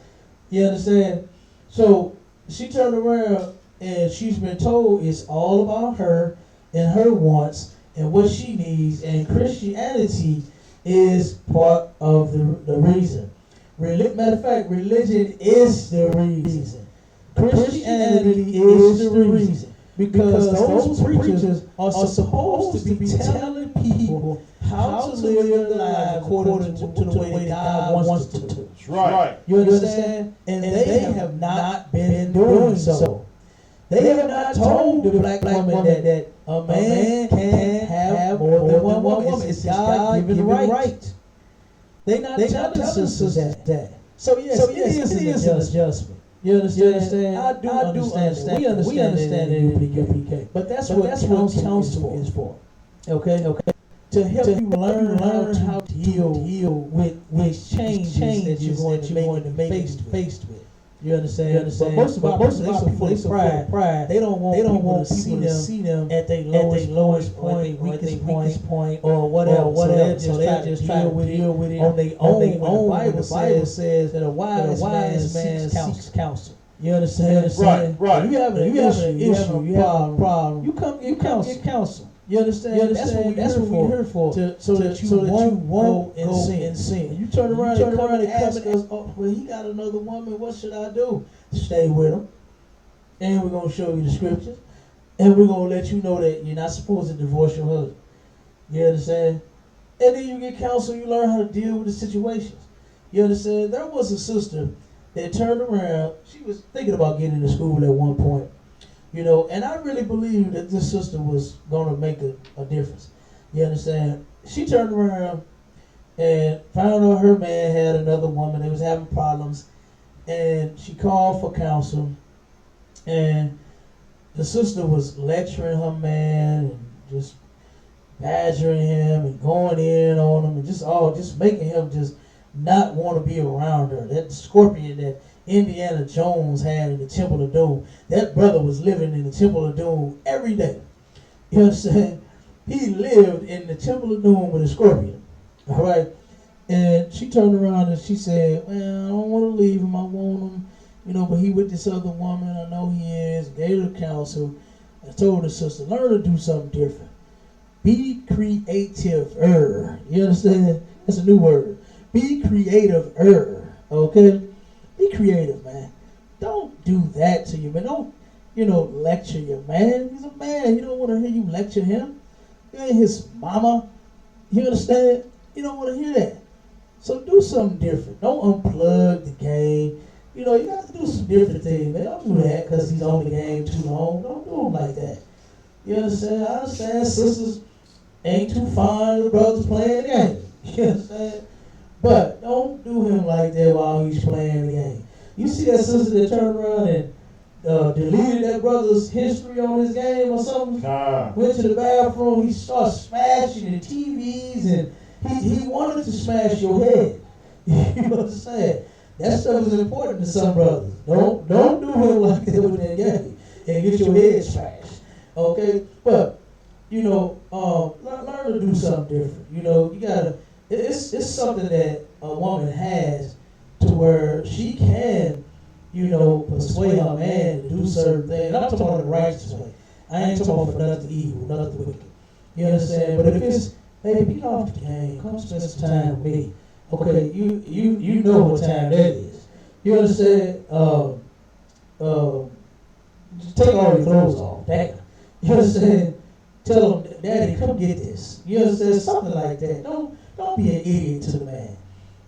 You understand? So she turned around and she's been told it's all about her and her wants and what she needs, and Christianity is part of the reason. Matter of fact, religion is the reason. Christianity is the reason. Because those preachers are supposed to be telling people how to live their lives according to the way that God wants them to. That's right. You understand? And they have not been doing so. They have not told the black woman that a man can't have more than one woman. It's God-given right. They're not telling sisters that. So yes, it is an adjustment. You understand? I do understand. We understand UPK. But that's what counsel is for. Okay. To help you learn how to deal with changes that you're going to make faced with. You understand? But most of our people, they so full of pride. They don't want people to see them at their lowest point, or weakest point, or whatever. So they just try to deal with it on their own. The Bible says that a wise man seeks counsel. You understand? Right. You have an issue, you have a problem. You come get counsel. You understand? That's what we're here for. So that you won't go and sin. You turn around and ask us, oh, well, he got another woman. What should I do? Stay with him. And we're going to show you the scriptures. And we're going to let you know that you're not supposed to divorce your husband. You understand? And then you get counsel. You learn how to deal with the situations. You understand? There was a sister that turned around. She was thinking about getting into school at one point. You know, and I really believe that this sister was going to make a difference. You understand? She turned around and found out her man had another woman. They was having problems. And she called for counsel. And the sister was lecturing her man and just badgering him and going in on him and just making him just not want to be around her. That scorpion that Indiana Jones had in the Temple of Doom. That brother was living in the Temple of Doom every day. You understand? He lived in the Temple of Doom with a scorpion. All right? And she turned around and she said, well, I don't want to leave him. I want him. You know, but he with this other woman. I know he is. Gave her counsel. I told her sister, learn to do something different. Be creative. You understand? That's a new word. Be creative. Okay? Be creative, man. Don't do that to you, man. Don't, lecture your man. He's a man. You don't want to hear you lecture him. You ain't his mama. You understand? You don't want to hear that. So do something different. Don't unplug the game. You got to do some different things, man. Don't do that because he's on the game too long. Don't do him like that. You understand? I understand sisters ain't too fond of the brothers playing the game. You understand? But don't do him like that while he's playing the game. You see that sister that turned around and deleted that brother's history on his game or something? Went to the bathroom, he started smashing the TVs, and he wanted to smash your head. You know what I'm saying? That stuff is important to some brothers. Don't do him like that with that game and get your head smashed. Okay? But, learn to do something different. You gotta. It's something that a woman has to where she can, persuade her man to do certain things. I'm talking about the righteous way. I ain't talking about for nothing evil, nothing wicked. You understand? But if it's, baby, get off the game, come spend some time with me. Okay, you know what time that is. You understand? Just take all your clothes off. Damn. You understand? Tell them, Daddy, come get this. You understand? Something like that. Don't be an idiot to the man.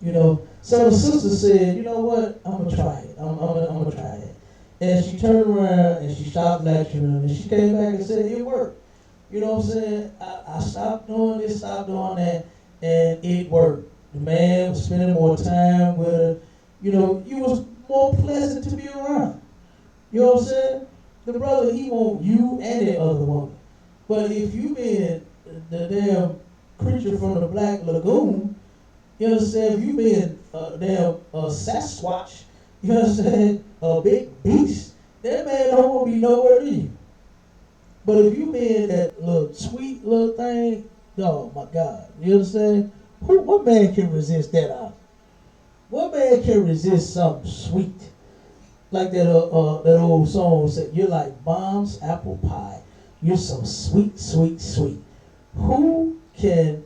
You know. So the sister said, you know what? I'm gonna try it. I'm gonna try it. And she turned around and she stopped lecturing him, and she came back and said it worked. You know what I'm saying? I stopped doing this, stopped doing that, and it worked. The man was spending more time with her. You know, you was more pleasant to be around. You know what I'm saying? The brother, he want you and the other woman. But if you been the damn creature from the Black Lagoon, you understand? If you been a damn Sasquatch, you understand? A big beast, that man don't want to be nowhere near you. But if you been that little sweet little thing, oh my God, you understand? What man can resist that? What man can resist something sweet? Like that old song said, you're like Mom's apple pie. You're so sweet, sweet, sweet. Who can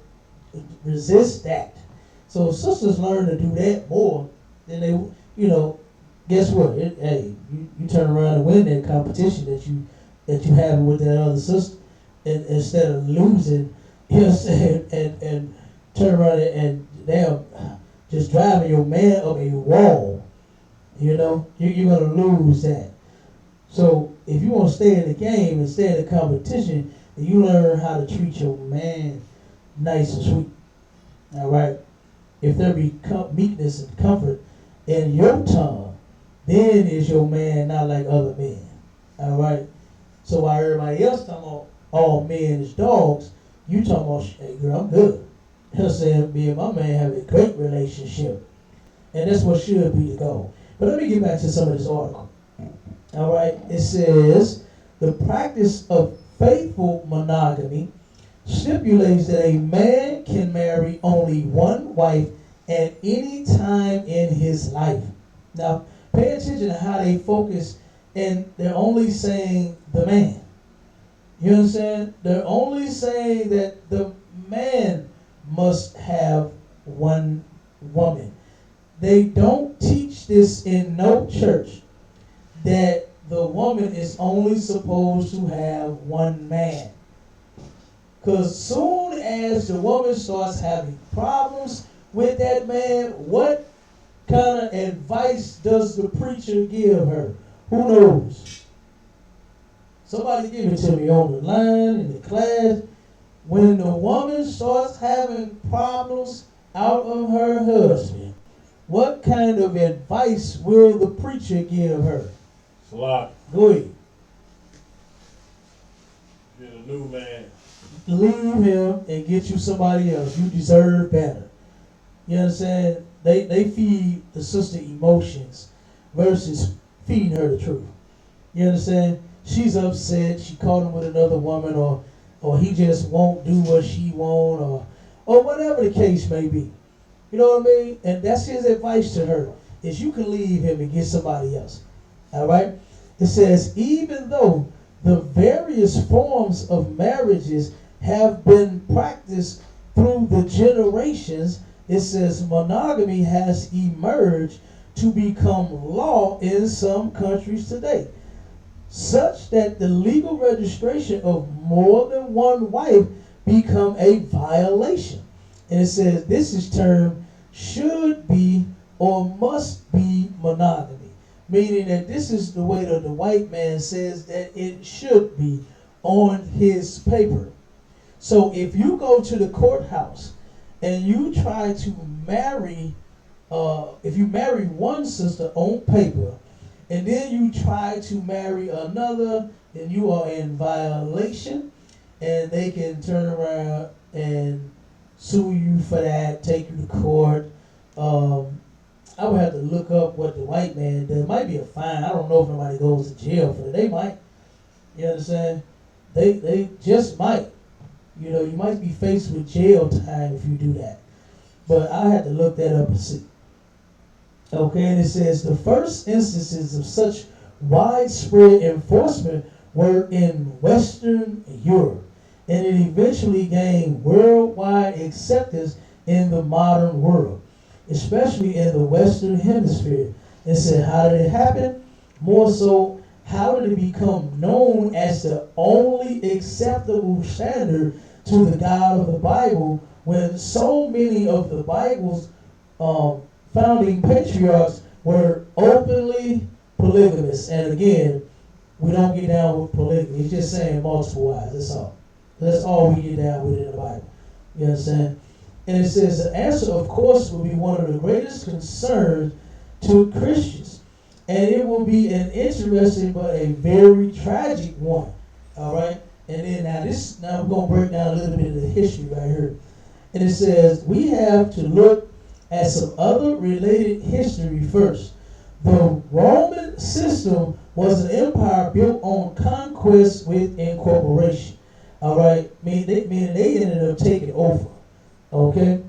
resist that? So sisters learn to do that more than they, you know, guess what? Hey, you turn around and win that competition that you have with that other sister, and instead of losing, you know what I'm saying, and turn around and damn, just driving your man up a wall. You know, you're gonna lose that. So if you want to stay in the game and stay in the competition, then you learn how to treat your man nice and sweet. All right. If there be meekness and comfort in your tongue, then is your man not like other men. All right. So while everybody else talking about all men is dogs, you talking about, hey girl, I'm good. You know what I'm saying? Me and my man have a great relationship, and that's what should be the goal. But let me get back to some of this article. All right, it says, the practice of faithful monogamy stipulates that a man can marry only one wife at any time in his life. Now, pay attention to how they focus, and they're only saying the man. You understand? They're only saying that the man must have one woman. They don't teach this in no church, that the woman is only supposed to have one man. Because soon as the woman starts having problems with that man, what kind of advice does the preacher give her? Who knows? Somebody give it to me on the line, in the class. When the woman starts having problems out of her husband, what kind of advice will the preacher give her? Slot. Go ahead. Get a new man. Leave him and get you somebody else. You deserve better. You understand? They feed the sister emotions versus feeding her the truth. You understand? She's upset. She caught him with another woman, or he just won't do what she want, or whatever the case may be. You know what I mean? And that's his advice to her, is you can leave him and get somebody else. All right? It says, even though the various forms of marriages have been practiced through the generations, it says monogamy has emerged to become law in some countries today, such that the legal registration of more than one wife become a violation. And it says this is termed should be or must be monogamy, meaning that this is the way that the white man says that it should be on his paper. So if you go to the courthouse and you try to marry, if you marry one sister on paper, and then you try to marry another, then you are in violation, and they can turn around and sue you for that, take you to court. I would have to look up what the white man does. It might be a fine. I don't know if nobody goes to jail for it. They might. You understand? They just might. You know, you might be faced with jail time if you do that. But I had to look that up and see. Okay, and it says the first instances of such widespread enforcement were in Western Europe, and it eventually gained worldwide acceptance in the modern world, especially in the Western Hemisphere. And said, how did it happen? More so, how did it become known as the only acceptable standard to the God of the Bible when so many of the Bible's founding patriarchs were openly polygamous? And again, we don't get down with polygamy. It's just saying multiple wives. That's all. That's all we get down with in the Bible. You understand? And it says the answer, of course, will be one of the greatest concerns to Christians. And it will be an interesting but a very tragic one. All right? And then now we're going to break down a little bit of the history right here. And it says, we have to look at some other related history first. The Roman system was an empire built on conquest with incorporation. All right? Meaning they ended up taking over. Okay?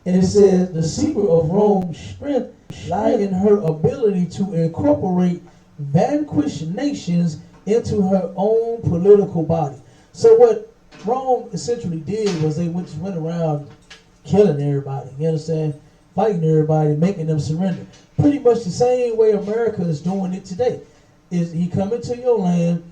And it says, the secret of Rome's strength lied in her ability to incorporate vanquished nations into her own political body. So what Rome essentially did was they went around killing everybody, you understand? Fighting everybody, making them surrender. Pretty much the same way America is doing it today. Is he come into your land,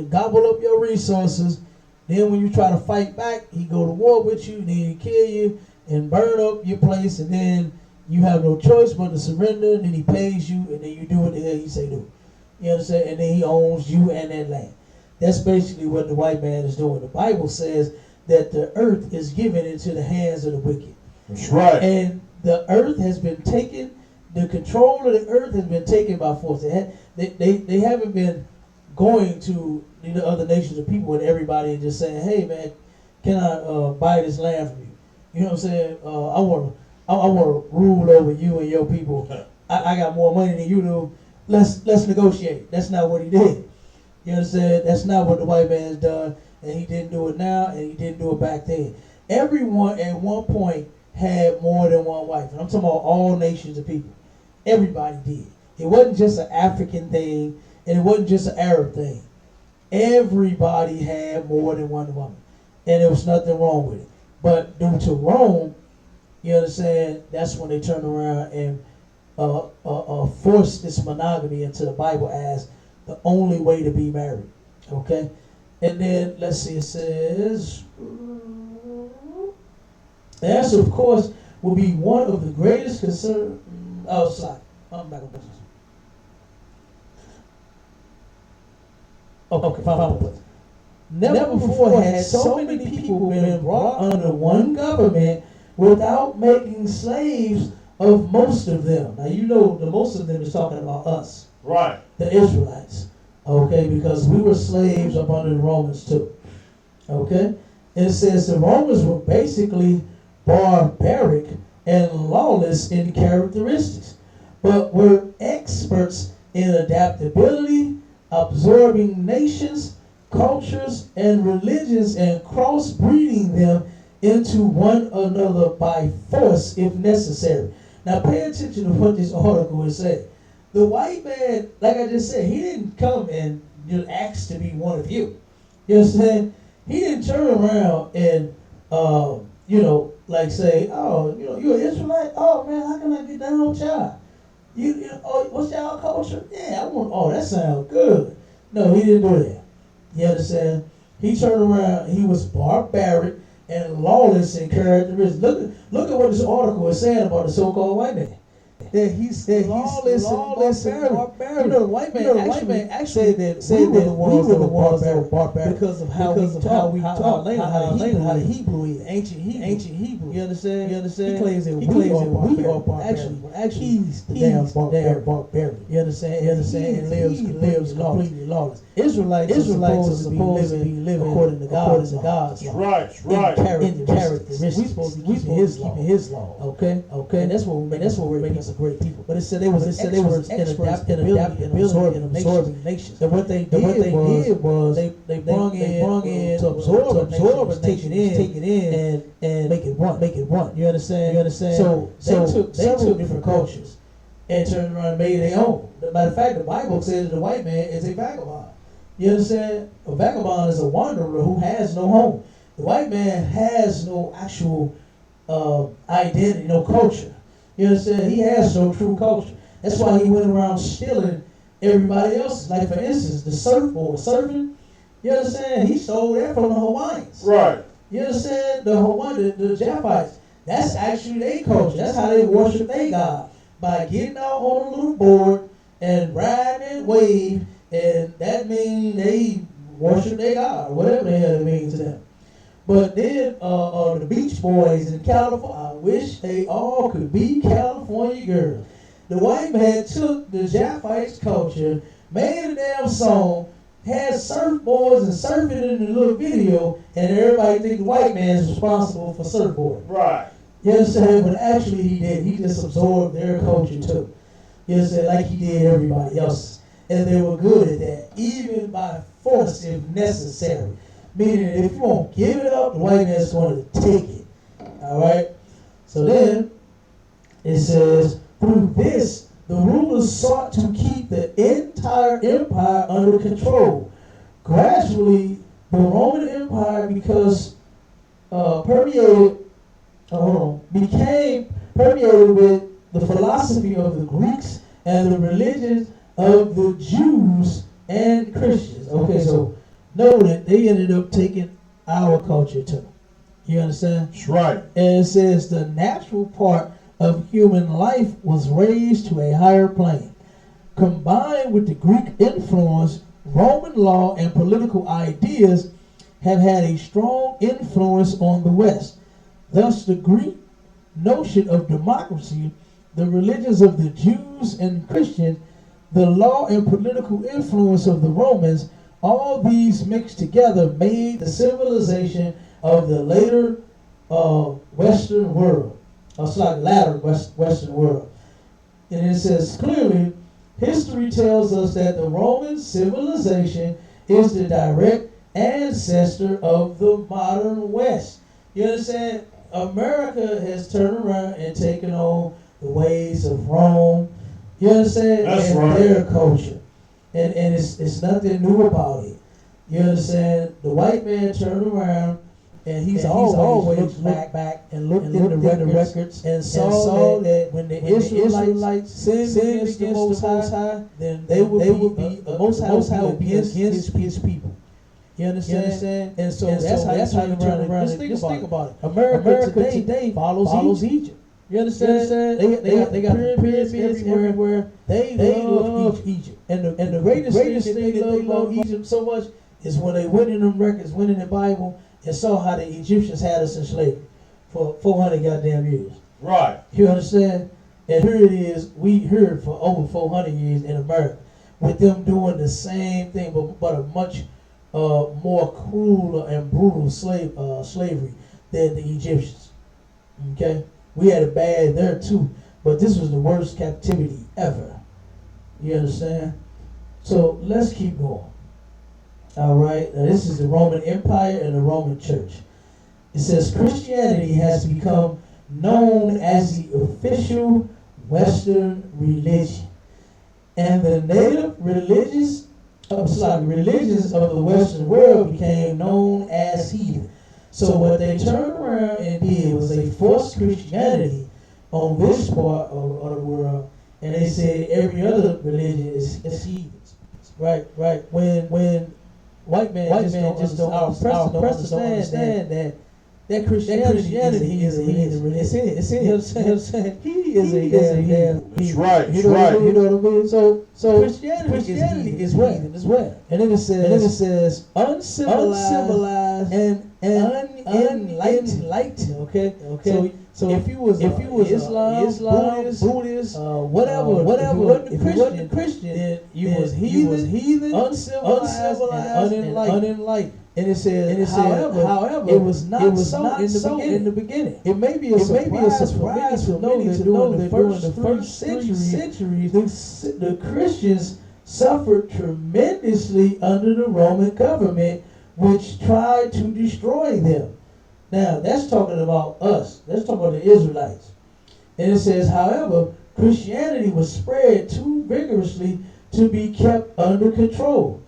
gobble up your resources, then when you try to fight back, he go to war with you, then he kill you and burn up your place, and then you have no choice but to surrender, and then he pays you, and then you do what the hell he say do. You understand? And then he owns you and that land. That's basically what the white man is doing. The Bible says that the earth is given into the hands of the wicked. That's right. And the earth has been taken, the control of the earth has been taken by force. They haven't been going to the other nations of people and everybody and just saying, hey man, can I buy this land from you? You know what I'm saying? I want to rule over you and your people. I got more money than you do. Let's negotiate. That's not what he did. You understand? That's not what the white man's done, and he didn't do it now, and he didn't do it back then. Everyone at one point had more than one wife. And I'm talking about all nations of people. Everybody did. It wasn't just an African thing, and it wasn't just an Arab thing. Everybody had more than one woman, and there was nothing wrong with it. But due to Rome, you understand, that's when they turned around and forced this monogamy into the Bible as the only way to be married. Okay? And then, let's see, it says, the answer, of course, will be one of the greatest concerns. Oh, sorry. I'm back on business. Okay, fine. Never before had so many people been brought under one government without making slaves of most of them. Now, you know, the most of them is talking about us. Right. The Israelites. Okay, because we were slaves up under the Romans too. Okay? And it says the Romans were basically barbaric and lawless in characteristics, but were experts in adaptability, absorbing nations, cultures, and religions, and crossbreeding them into one another by force if necessary. Now pay attention to what this article is saying. The white man, like I just said, he didn't come and just ask to be one of you. You understand? He didn't turn around and, like say, oh, you're an Israelite? Oh man, how can I get down with y'all? What's y'all culture? Yeah, that sounds good. No, he didn't do that. You understand? He turned around, he was barbaric and lawless in characteristics. Look at what this article is saying about the so-called white man. That he's lawless and barbaric. You know, the white man actually said that we were the ones that were barbaric because of how we talk, how the Hebrew is, ancient Hebrew. You understand? He claims that we are barbaric. Actually, he's damn barbaric. You understand? And lives completely lawless. Israelites are supposed to be living according to God's law. Right. In characteristics. We're supposed to be keeping his law. Okay. And that's what we're making us a great people. But it said they were experts in adaptability and absorbing nations. And what they did was they brought in to absorb take it in and make it run. You understand? So they took different cultures and turned around and made their own. Matter of fact, the Bible says that the white man is a vagabond. You understand? A vagabond is a wanderer who has no home. The white man has no actual identity, no culture. You understand? He has no true culture. That's why he went around stealing everybody else's. Like, for instance, the surfboard, surfing. You understand? He stole that from the Hawaiians. Right. You understand? The Hawaiians, the Japhites, that's actually their culture. That's how they worship their God. By getting out on a little board and riding and wave, and that means they worship their God, whatever the hell it means to them. But then the Beach Boys in California, I wish they all could be California girls. The white man took the Japhites' culture, made a damn song, had surfboards and surfing in the little video, and everybody think the white man is responsible for surfboarding. Right. You understand? But actually he did. He just absorbed their culture too. You understand? Like he did everybody else. And they were good at that, even by force if necessary. Meaning if you won't give it up, the white man's going to take it. Alright? So then, it says, through this, the rulers sought to keep the entire empire under control. Gradually, the Roman Empire became permeated with the philosophy of the Greeks and the religions of the Jews and Christians. Okay, so note they ended up taking our culture too. You understand? That's right. And it says the natural part of human life was raised to a higher plane. Combined with the Greek influence, Roman law and political ideas have had a strong influence on the West. Thus, the Greek notion of democracy, the religions of the Jews and Christians, the law and political influence of the Romans, all these mixed together made the civilization of the later Western world. It's like latter Western world. And it says clearly, history tells us that the Roman civilization is the direct ancestor of the modern West. You understand? America has turned around and taken on the ways of Rome. You understand? That's and right. Their culture. And it's nothing new about it. You understand? The white man turned around and he's always looked back and looked in the records and saw that when the Israelites sinned against the Most High, then they would be the Most High would be against his people. You understand? And so that's how you turn around. Just think about it. America today follows Egypt. You understand? They got pyramids everywhere. They love Egypt. And the greatest thing they love Egypt so much is when they went in them records, went in the Bible, and saw how the Egyptians had us in slavery for 400 goddamn years. Right. You understand? And here it is, we heard for over 400 years in America, with them doing the same thing, but a much more cruel and brutal slavery than the Egyptians. Okay? We had it bad there too, but this was the worst captivity ever. You understand? So let's keep going. All right, now this is the Roman Empire and the Roman Church. It says Christianity has become known as the official Western religion, and the native religions of the Western world became known as heathen. So what they turned around and did was they forced Christianity on this part of the world, and they said every other religion is heathen. Right. When white man just don't understand that Christianity is a heathen. It's in him. He is a damn. That's right. You know what I mean? So Christianity is heathen as well. And then it says uncivilized and unenlightened. Okay. So if you was Islam, Buddhist, whatever, if you wasn't Christian, then you was heathen, uncivilized, and unenlightened. And it says, however, it was not so in the beginning. It may be a surprise for many to know that during the first century, the Christians suffered tremendously under the Roman government, which tried to destroy them. Now, that's talking about us. That's talking about the Israelites. And it says, however, Christianity was spread too vigorously to be kept under control.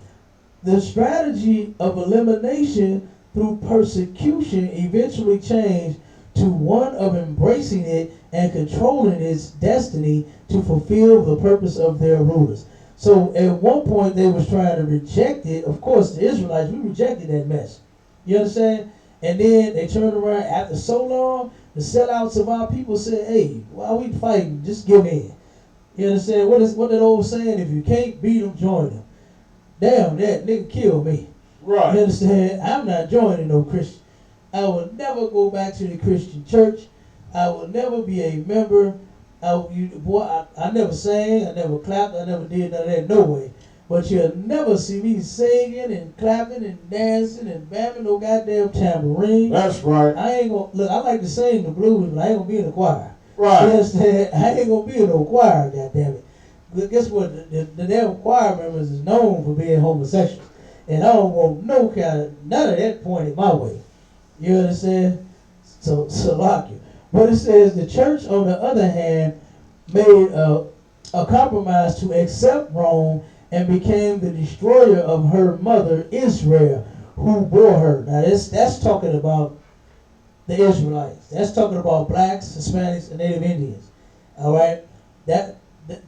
The strategy of elimination through persecution eventually changed to one of embracing it and controlling its destiny to fulfill the purpose of their rulers. So at one point they was trying to reject it. Of course, the Israelites, we rejected that mess. You understand? And then they turned around after so long, the sellouts of our people said, hey, why are we fighting? Just give in. You understand? What that old saying? If you can't beat them, join them. Damn, that nigga killed me. Right. You understand? I'm not joining no Christian. I will never go back to the Christian church. I will never be a member. I never sang, I never clapped, I never did none of that, no way. But you'll never see me singing and clapping and dancing and bamming no goddamn tambourine. That's right. I ain't gonna, look, I like to sing the blues, but I ain't gonna be in the choir. Right. You understand? I ain't gonna be in no choir, goddammit. But guess what? The damn choir members is known for being homosexual. And I don't want none of that pointed my way. You understand? So lock you. But it says the church, on the other hand, made a compromise to accept Rome and became the destroyer of her mother, Israel, who bore her. Now that's talking about the Israelites. That's talking about blacks, Hispanics, and Native Indians. All right? That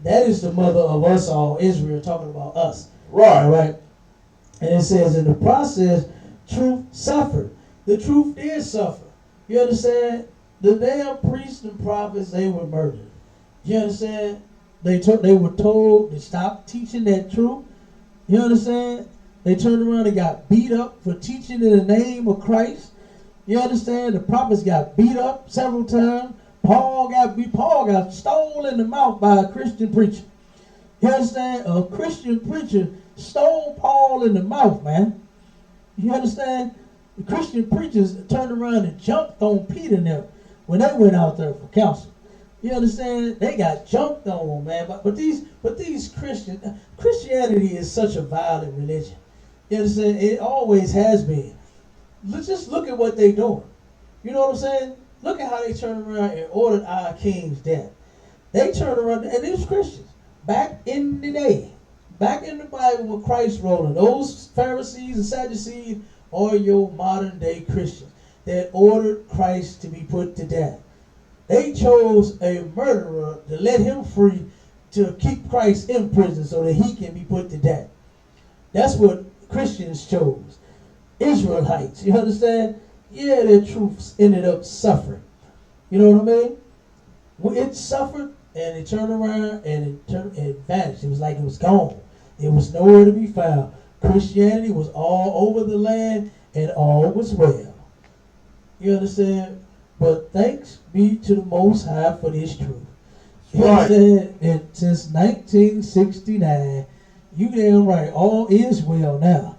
is the mother of us all, Israel, talking about us. Right. All right? And it says, in the process, truth suffered. The truth did suffer. You understand? The damn priests and prophets, they were murdered. You understand? They were told to stop teaching that truth. You understand? They turned around and got beat up for teaching in the name of Christ. You understand? The prophets got beat up several times. Paul got stole in the mouth by a Christian preacher. You understand? A Christian preacher stole Paul in the mouth, man. You understand? The Christian preachers turned around and jumped on Peter and them when they went out there for counsel. You understand? They got jumped on, man. But these Christianity is such a violent religion. You understand? It always has been. Let's just look at what they're doing. You know what I'm saying? Look at how they turned around and ordered our king's death. They turned around, and these Christians, back in the day, back in the Bible with Christ rolling, those Pharisees and Sadducees are your modern day Christians that ordered Christ to be put to death. They chose a murderer to let him free to keep Christ in prison so that he can be put to death. That's what Christians chose. Israelites, you understand? Yeah, their truths ended up suffering. You know what I mean? Well, it suffered and it turned around and it vanished. It was like it was gone. It was nowhere to be found. Christianity was all over the land and all was well. You understand? But thanks be to the Most High for this truth. You understand? And since 1969, you damn right, all is well now.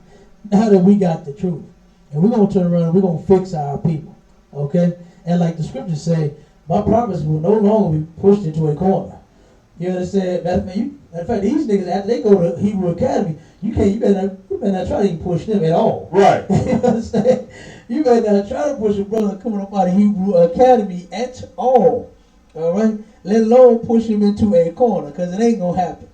Now that we got the truth. And we're going to turn around and we're going to fix our people. Okay? And like the scriptures say, my prophets will no longer be pushed into a corner. You understand? In fact, these niggas, after they go to Hebrew Academy, you better not try to even push them at all. Right. You understand? You better not try to push a brother coming up out of Hebrew Academy at all. All right? Let alone push him into a corner, because it ain't going to happen.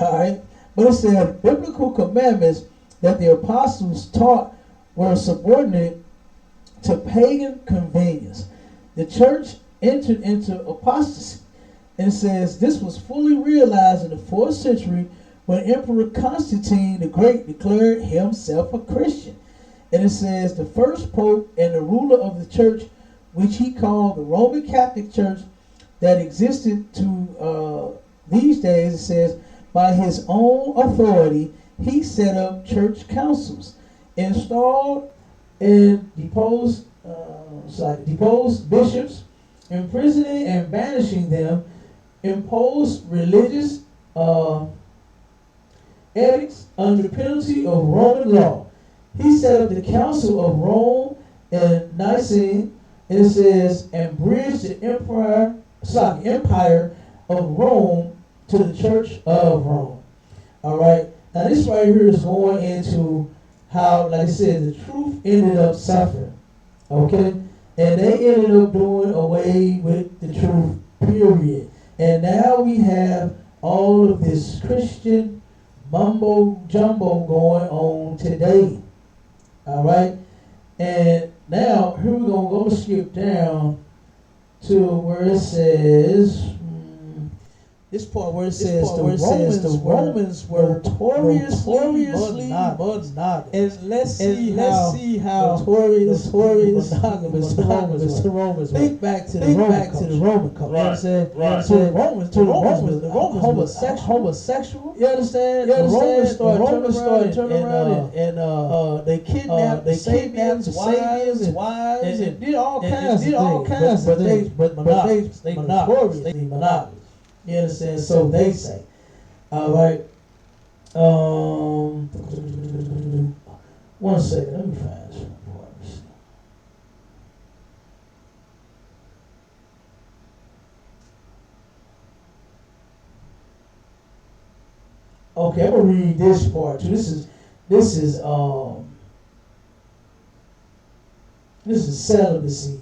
All right? But it said, biblical commandments that the apostles taught were subordinate to pagan convenience. The church entered into apostasy. And it says this was fully realized in the 4th century when Emperor Constantine the Great declared himself a Christian. And it says the first pope and the ruler of the church, which he called the Roman Catholic Church, that existed to these days, it says, by his own authority, he set up church councils, installed and deposed bishops, imprisoning and banishing them, imposed religious edicts under the penalty of Roman law. He set up the Council of Rome and Nicene, and it says, and bridged the empire of Rome to the Church of Rome. All right. Now this right here is going into how, like I said, the truth ended up suffering. Okay? And they ended up doing away with the truth, period. And now we have all of this Christian mumbo jumbo going on today. All right, and now here we're gonna go skip down to where it says. This part where it says the Romans were notoriously monogamous. And let's see how notorious monogamous the Romans were. Think back to the Roman culture. You understand? Right. To the Romans, homosexual. You understand? The Romans started turning around and they kidnapped Sabians' wives and did all kinds of things. But they notoriously monogamous. You understand? So they say. All right. 1 second. Let me find this report. Okay, I'm gonna read this part too. This is celibacy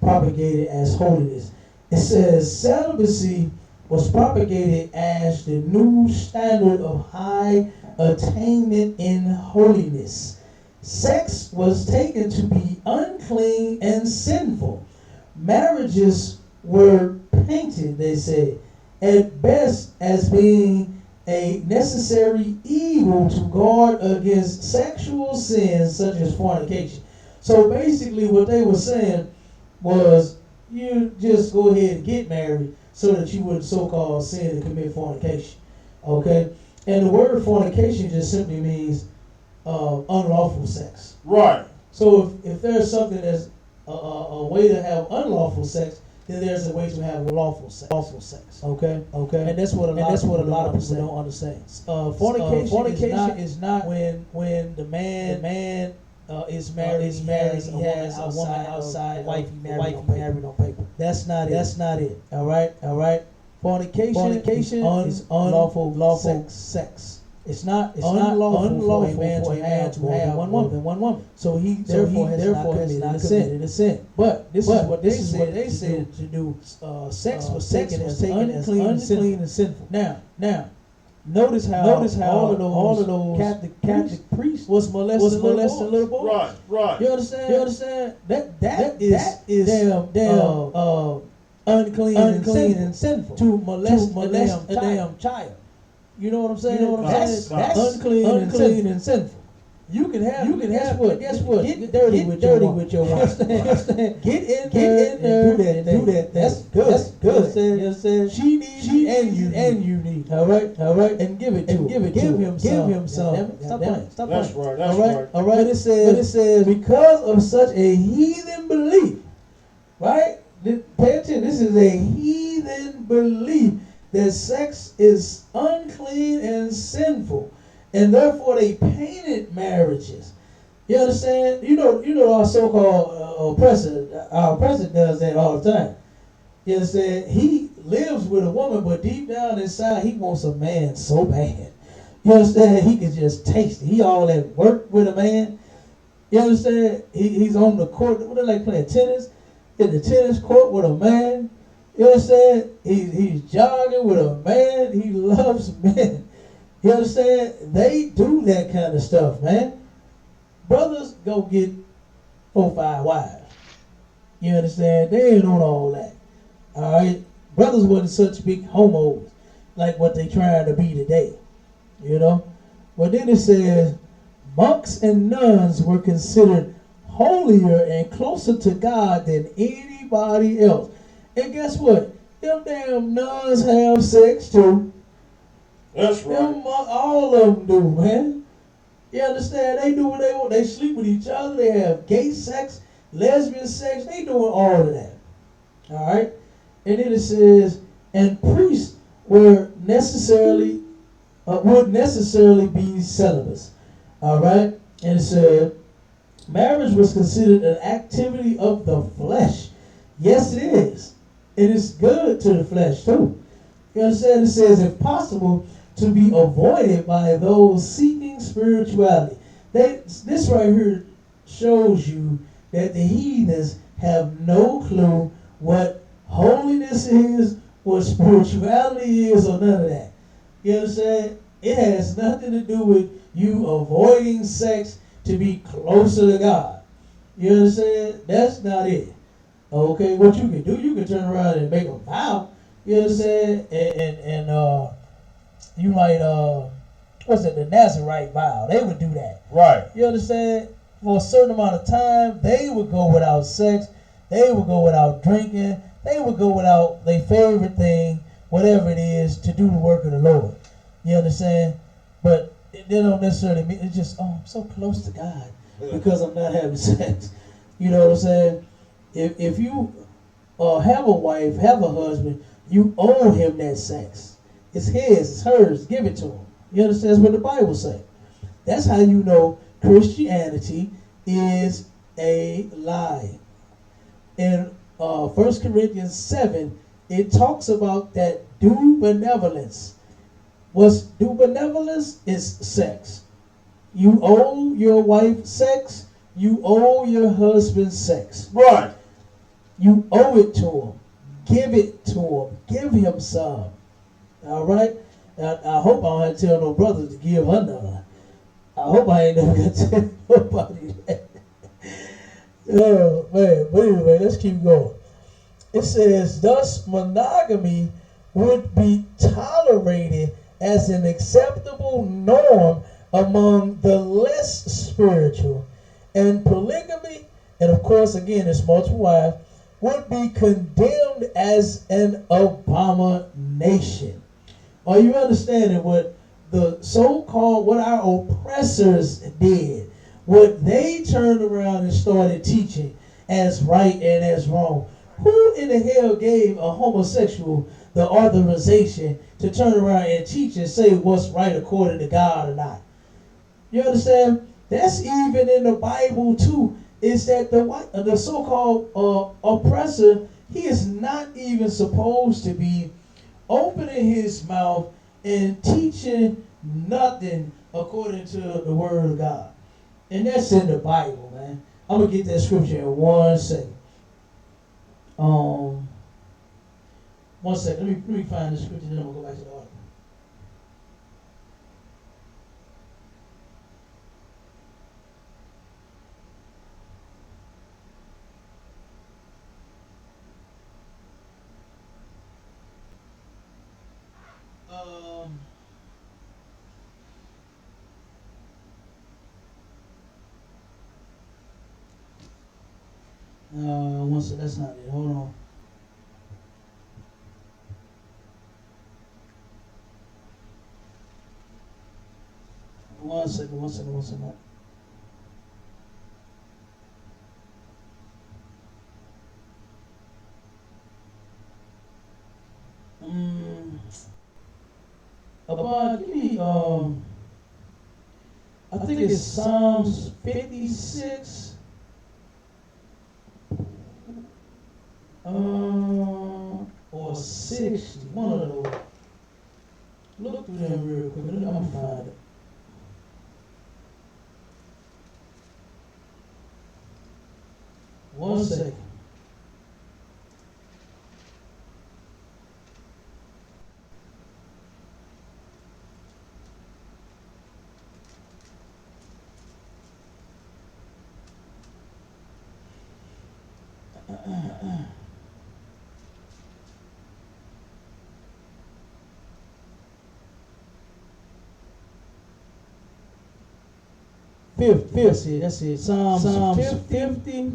propagated as holiness. It says celibacy was propagated as the new standard of high attainment in holiness. Sex was taken to be unclean and sinful. Marriages were painted, they say, at best as being a necessary evil to guard against sexual sins such as fornication. So basically what they were saying was, you just go ahead and get married so that you wouldn't so-called sin and commit fornication. Okay? And the word fornication just simply means unlawful sex. Right. So if there's something that's a way to have unlawful sex, then there's a way to have lawful sex. Okay? And that's what a lot of people don't understand. Fornication is not when the man is married. He has a woman outside, wife he married on paper. That's not it. All right. Fornication is unlawful sex. It's not unlawful for a man to have one woman. So he therefore has not committed a sin. But this is what they said to do. Sex was taken as unclean and sinful. Now. Notice how all of those Catholic priests was molesting little boys. Right. You understand? That is damn unclean and sinful to molest a damn child. You know what I'm saying? That's unclean and sinful. You can guess what? Get dirty with your wife. Get in there and do that. That's good. You understand? She needs you and you need. All right. And give it to him. Give him some. Stop playing. That's right. All right. It says because of such a heathen belief, right? Pay attention. This is a heathen belief that sex is unclean and sinful. And therefore they painted marriages. You understand? You know our so-called oppressor. Our oppressor does that all the time. You understand? He lives with a woman, but deep down inside he wants a man so bad. You understand? He can just taste it. He all at work with a man. You understand? He's on the court. What they like playing tennis? In the tennis court with a man. You understand? He's jogging with a man. He loves men. You understand? They do that kind of stuff, man. Brothers go get 4, 5 wives. You understand? They ain't on all that. All right? Brothers wasn't such big homos like what they trying to be today. You know? But then it says, monks and nuns were considered holier and closer to God than anybody else. And guess what? Them damn nuns have sex too. That's right. All of them do, man. You understand? They do what they want. They sleep with each other. They have gay sex, lesbian sex. They doing all of that. All right? And then it says, and priests would necessarily be celibates. All right? And it said, marriage was considered an activity of the flesh. Yes, it is. It is good to the flesh, too. You understand? It says, if possible, to be avoided by those seeking spirituality. This right here shows you that the heathens have no clue what holiness is, what spirituality is, or none of that. You understand? It has nothing to do with you avoiding sex to be closer to God. You understand? That's not it. Okay, what you can do, you can turn around and make a vow. You understand? And you might what's it, the Nazarite vow? They would do that. Right. You understand? For a certain amount of time, they would go without sex. They would go without drinking. They would go without their favorite thing, whatever it is, to do the work of the Lord. You understand? But they don't necessarily mean it's just, oh, I'm so close to God because I'm not having sex. You know what I'm saying? If you have a wife, have a husband, you owe him that sex. It's his, it's hers. Give it to him. You understand? That's what the Bible says. That's how you know Christianity is a lie. In 1 Corinthians 7, it talks about that due benevolence. What's due benevolence is sex. You owe your wife sex. You owe your husband sex. Right. You owe it to him. Give it to him. Give him some. All right? I hope I don't have to tell no brother to give her none. I hope I ain't never got to tell nobody that. Oh, man. But anyway, let's keep going. It says, thus monogamy would be tolerated as an acceptable norm among the less spiritual. And polygamy, and of course, again, it's multiple wives, would be condemned as an abomination. Are you understanding what the so-called, what our oppressors did? What they turned around and started teaching as right and as wrong. Who in the hell gave a homosexual the authorization to turn around and teach and say what's right according to God or not? You understand? That's even in the Bible too. Is that the so-called oppressor, he is not even supposed to be opening his mouth and teaching nothing according to the word of God. And that's in the Bible, man. I'm going to get that scripture in 1 second. 1 second. Let me find the scripture, then I'm going to go back to the article. One second, that's not it. Hold on. One second. Give me, I think it's Psalms 56. Or 60. One of those. Look through them real quick. I'm going to find it. One second. That's it. Psalms 50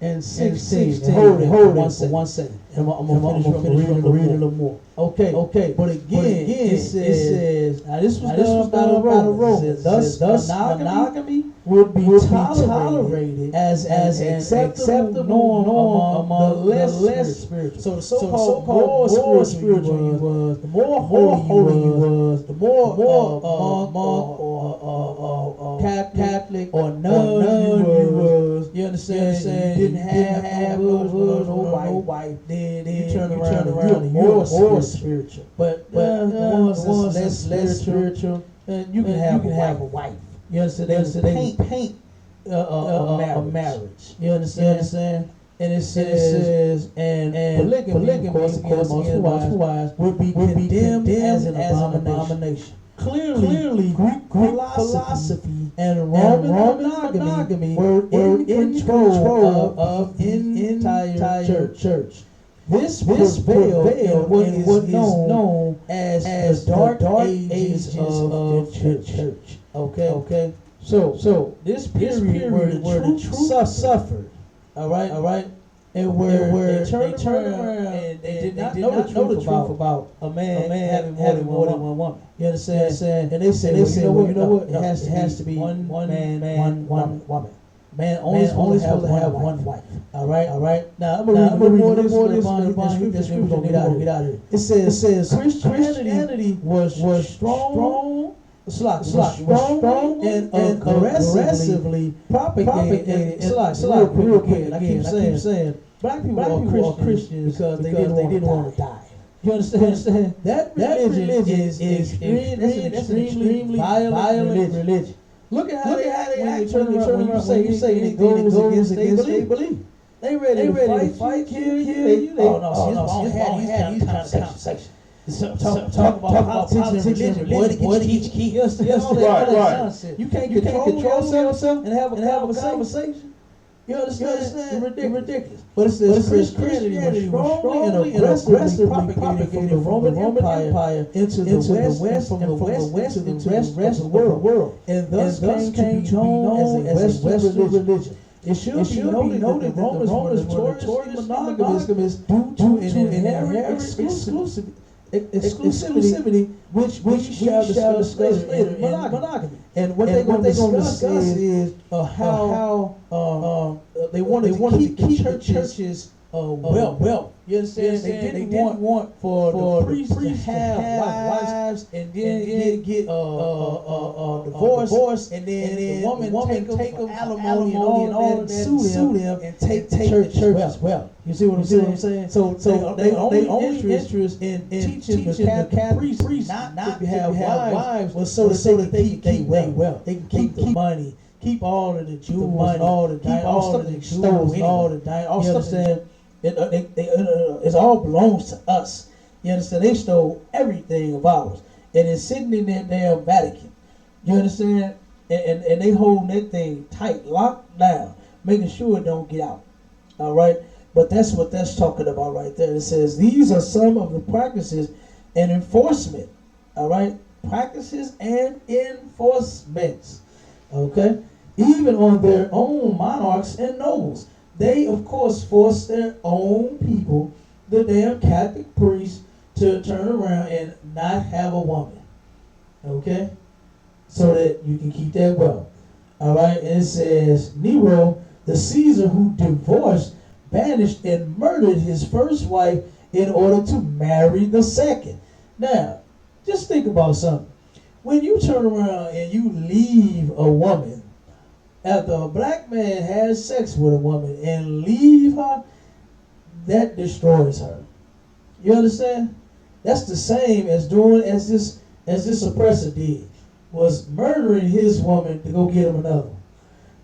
and 16. Hold it. 1 second. I'm going to read a little more. Okay. But again, it says, now this was done by the Romans. Thus monogamy would be tolerated as an acceptable norm among the less spiritual. So the so-called more spiritual you was, the more holy you was, the more monk or Catholic or nun you was. You understand? You didn't have no wife. Then you turn around and you're more spiritual. But the ones that's less spiritual, you can have a wife. You understand? They paint a marriage. You understand? And it says, and polygamy, of course, multiple wives, would be condemned as an abomination. Clearly, Greek philosophy and Roman monogamy were in control of the entire church. This prevailed in what is known as the dark ages of the church. Okay. So this period where the truth suffered. All right. And where they turned around and they did not know the truth about a man having more than one woman. You understand? And they said, well, you know what? It has to be one man, one woman. Man only supposed to have one wife. All right. Now I'm gonna read more this scripture. We're gonna get out of here. It says Christianity was strong. Strong and aggressively propagated. Real quick. I keep saying, black people are Christians because they didn't want to die. You understand? That religion is extremely violent religion. Look at how they when you turn around, when you say anything that goes against they believe. They ready to fight, kill you. Oh no, I don't have these kind of conversations. Talk about politics and religion. Boy, keep all that nonsense. You can't control yourself and have a conversation. You understand? It's ridiculous. But it says Christianity was strongly and aggressively propagated from the Roman Empire into the West, from the West into the rest of the world. And thus came to be known as a Western religion. It should be noted that the Romans were notoriously monogamous due to an inherent exclusivity, which we shall discuss later in monogamy. And what they're going to discuss is how they wanted to keep churches well. You understand? They didn't want for the priests to have wives and then get divorce and then the woman take them alimony and all that, sue them and take the church as well. You see what I'm saying? So they only interest in teaching the Catholic priests not to have wives was so that they can keep well. They can keep the money, keep all of the jewels, all the keep all of the stones, all the all you understand? It all belongs to us. You understand? They stole everything of ours, and it's sitting in that damn Vatican. You understand? And they holding that thing tight, locked down, making sure it don't get out. All right. But that's what that's talking about right there. It says these are some of the practices and enforcement. All right, practices and enforcements. Okay, even on their own monarchs and nobles. They, of course, force their own people, the damn Catholic priests, to turn around and not have a woman. Okay? So that you can keep that well. All right? And it says, Nero, the Caesar who divorced, banished, and murdered his first wife in order to marry the second. Now, just think about something. When you turn around and you leave a woman, after a black man has sex with a woman and leave her, that destroys her. You understand? That's the same as doing as this oppressor did, was murdering his woman to go get him another one.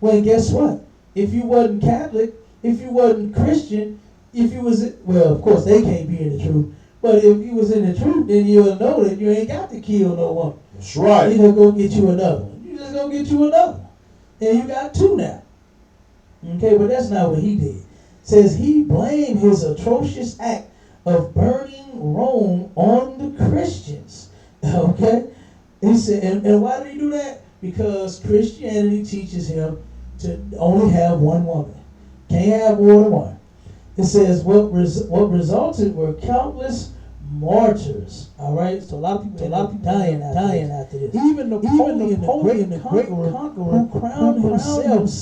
Well, guess what? If you wasn't Catholic, if you wasn't Christian, if you was, well, of course they can't be in the truth, but if you was in the truth, then you'll know that you ain't got to kill no woman. That's right. You just go get you another one. You just go get you another one. And you got two now. Okay, but that's not what he did. It says he blamed his atrocious act of burning Rome on the Christians. Okay? He said, and why did he do that? Because Christianity teaches him to only have one woman. Can't have more than one. It says what resulted were countless martyrs. All right, so a lot of people dying after this. Even Napoleon, the great conqueror, who crowned himself,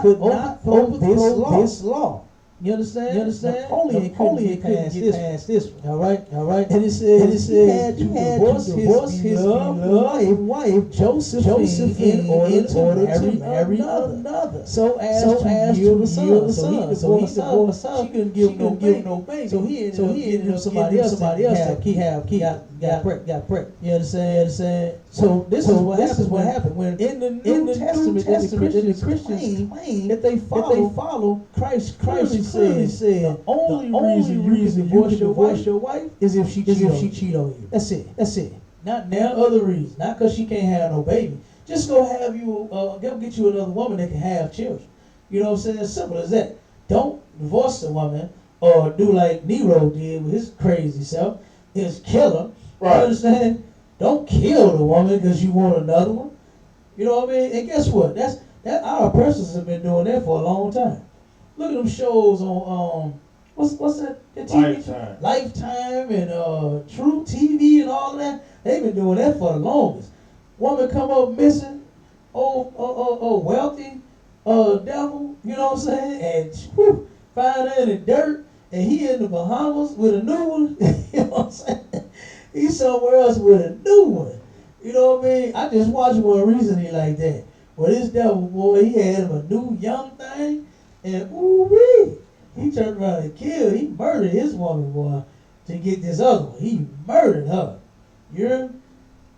could not overthrow this law. You understand? Napoleon couldn't get past this one. All right. And it says he had to divorce his beloved wife Josephine in order to marry another. So as to yield the son. So he divorced her. She couldn't give no baby. So he ended up somebody else got pregnant. You understand? So this is what happened when in the New Testament the Christians claim that they follow Christ. Christ says the only reason you can divorce your wife is if she cheat on you. That's it. Not now other reasons. Not because she can't have no baby. Just go have you, go get you another woman that can have children. You know what I'm saying? Simple as that. Don't divorce the woman or do like Nero did with his crazy self. Is kill her. Right. You understand? Don't kill the woman because you want another one. You know what I mean? And guess what? That our oppressors have been doing that for a long time. Look at them shows on what's that TV? Lifetime and True TV and all of that. They've been doing that for the longest. Woman come up missing, wealthy devil, you know what I'm saying? And whew, find her in the dirt, and he in the Bahamas with a new one. You know what I'm saying? He's somewhere else with a new one. You know what I mean? I just watched one recently like that. Well, this devil boy, he had him a new young thing, and ooh-wee, he turned around and killed. He murdered his woman, boy, to get this other one. He murdered her. You hear me?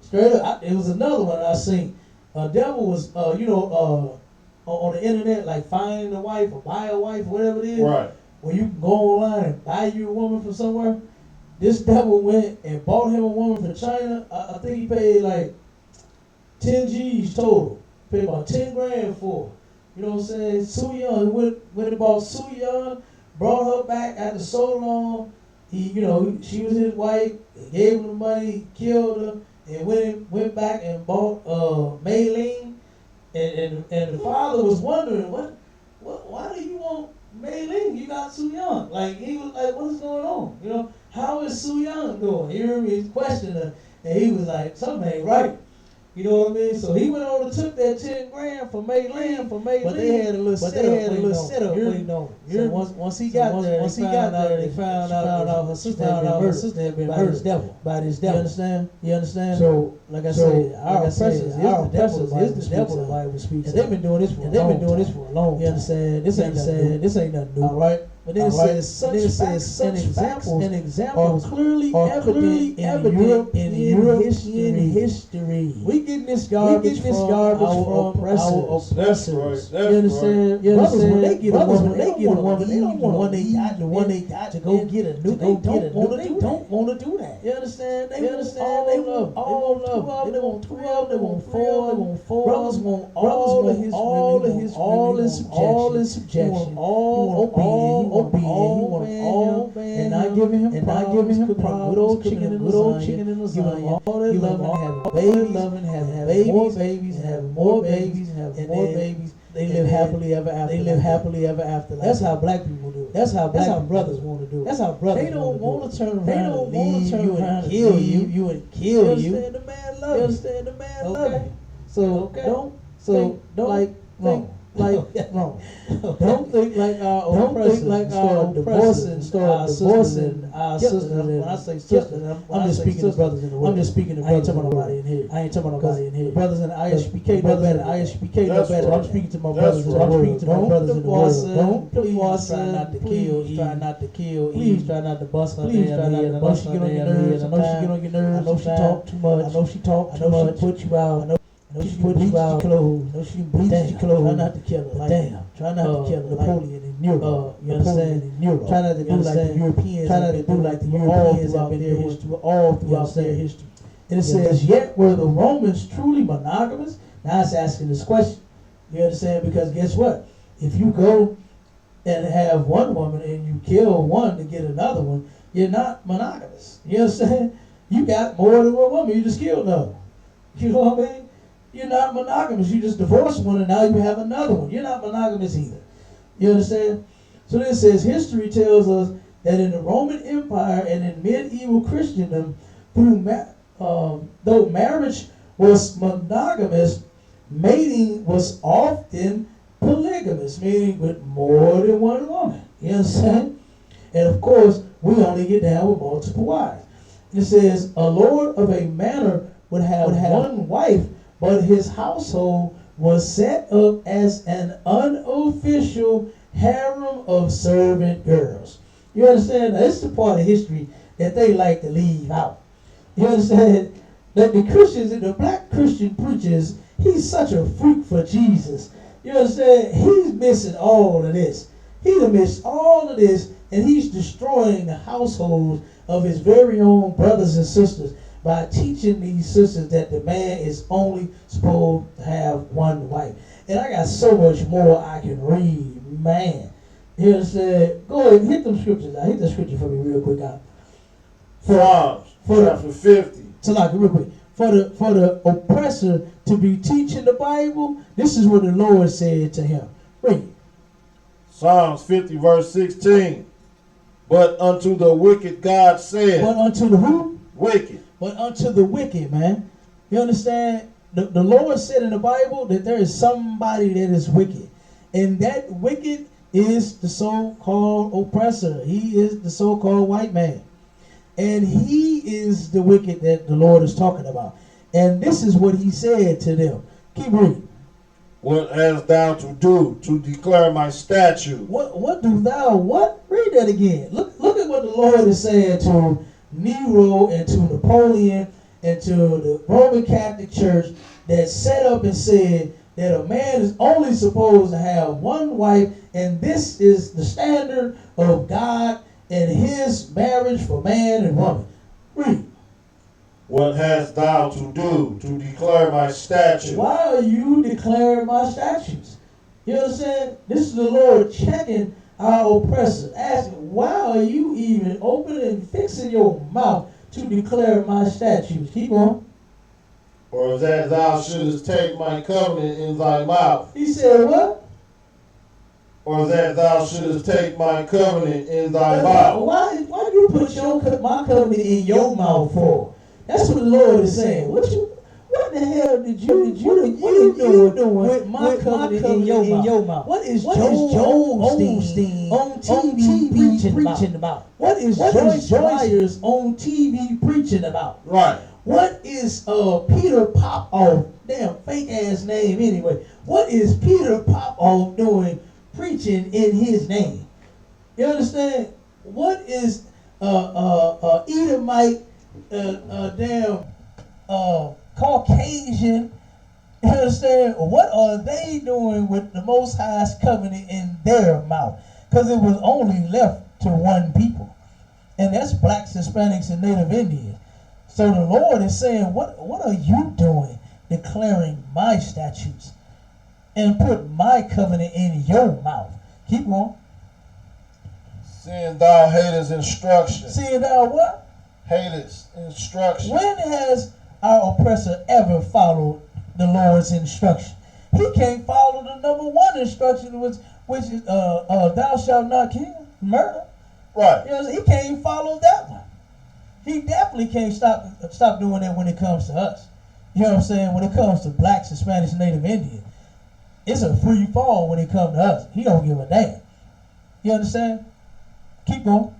Straight up. It was another one I seen. A devil was, on the internet, like finding a wife or buy a wife, whatever it is. Right. Where you can go online and buy you a woman from somewhere. This devil went and bought him a woman from China. I think he paid like 10 G's total. Paid about 10 grand for her. You know what I'm saying? Soo Young, he went and bought Soo Young, brought her back after so long. She was his wife, gave him the money, killed her, and went back and bought Maylene. And the father was wondering, why do you want Maylene? You got Soo Young. Like, he was like, what is going on? You know, how is Soo Young doing? You hear me? He questioned her, and he was like, something ain't right. You know what I mean? So he went on and took that 10 grand for Maylene, but they had a little setup waiting on him. So once he got there, they found out her sister had been murdered by this devil. You understand? So, like I said, our oppressors is the devil the Bible speaks. And they've been doing this for a long time. You understand? This ain't nothing new. All right? But then it says such examples are clearly evident in European history. We getting this garbage from our oppressors. That's right. You understand? Brothers, when they get a woman, they don't want the one they got to go get a new. They don't want to do that. You understand? They want all love. They want 12. They want 4. They want 4. Brothers want all of his women. All in subjection. All obedient, and not giving him problems, good old chicken and lasagna, give him all that loving, having more babies, having more babies, They live happily ever after. That's how black people do it. That's how brothers want to do it. That's how brothers. They don't want to turn around and leave you and kill you. You and kill you. You understand the man love you. You understand the man love you. So don't think like our oppressors start divorcing our sisters. When I say sisters, I'm just speaking to brothers in the world. I ain't talking about nobody in here. Brothers in the ISUPK know better. I'm speaking to my brothers in the world. Don't divorce her. Try not to kill Eve. Try not to bust her. Please try not to bust her. I know she get on your nerves. I know she talk too much. I know she put you out. I know she put you out. I know she bleached your clothes. Try not to kill her. Try not to kill her. Napoleon and Nero. You understand? Try not to do like the Europeans. Try not to do like the Europeans have been doing all throughout their history. And it says, yet were the Romans truly monogamous? Now it's asking this question. You understand? Because guess what? If you go and have one woman and you kill one to get another one, you're not monogamous. You understand? You got more than one woman. You just killed another. You know what I mean? You're not monogamous. You just divorced one and now you have another one. You're not monogamous either. You understand? So this says, history tells us that in the Roman Empire and in medieval Christendom, though marriage was monogamous, mating was often polygamous, meaning with more than one woman. You understand? And of course, we only get down with multiple wives. It says, a lord of a manor would have one wife, but his household was set up as an unofficial harem of servant girls. You understand? Now, this is the part of history that they like to leave out. You understand? That the Christians and the black Christian preachers, he's such a freak for Jesus. You understand? He's missing all of this. He done missed all of this, and he's destroying the households of his very own brothers and sisters by teaching these sisters that the man is only supposed to have one wife. And I got so much more I can read, man. Here it said, go ahead, hit them scriptures out. Hit the scripture for me real quick out. Psalms, chapter 50. So like real quick. For the oppressor to be teaching the Bible, this is what the Lord said to him. Read. Psalms 50, verse 16. But unto the wicked God said. But unto the who? Wicked. But unto the wicked, man. You understand? The Lord said in the Bible that there is somebody that is wicked. And that wicked is the so-called oppressor. He is the so-called white man. And he is the wicked that the Lord is talking about. And this is what he said to them. Keep reading. What hast thou to do to declare my statute? What do thou what? Read that again. Look at what the Lord is saying to Nero and to Napoleon and to the Roman Catholic Church that set up and said that a man is only supposed to have one wife, and this is the standard of God and his marriage for man and woman. Read. What hast thou to do to declare my statutes? Why are you declaring my statutes? You understand? This is the Lord checking our oppressors, asking, why are you even opening and fixing your mouth to declare my statutes? Keep on. Or that thou shouldest take my covenant in thy mouth. He said what? Or that thou shouldest take my covenant in thy mouth. Why do you put my covenant in your mouth for? That's what the Lord is saying. What the hell did you doing with my covenant in your mouth? What is Joel Osteen on TV preaching about? What is Joyce Myers on TV preaching about? Right. What is Peter Popoff, damn fake ass name anyway? What is Peter Popoff doing preaching in his name? You understand? What is Edomite Caucasian, you understand? What are they doing with the Most High's covenant in their mouth? Because it was only left to one people, and that's blacks, Hispanics, and Native Indians. So the Lord is saying, what are you doing declaring my statutes and put my covenant in your mouth? Keep on. Seeing thou hatest instruction. Seeing thou what? Hatest instruction. When has our oppressor ever followed the Lord's instruction? He can't follow the number one instruction, which is thou shalt not kill, murder. Right. You know, he can't follow that one. He definitely can't stop doing that when it comes to us. You know what I'm saying? When it comes to blacks, Hispanics, and Native Indians, it's a free fall when it comes to us. He don't give a damn. You understand? Keep going.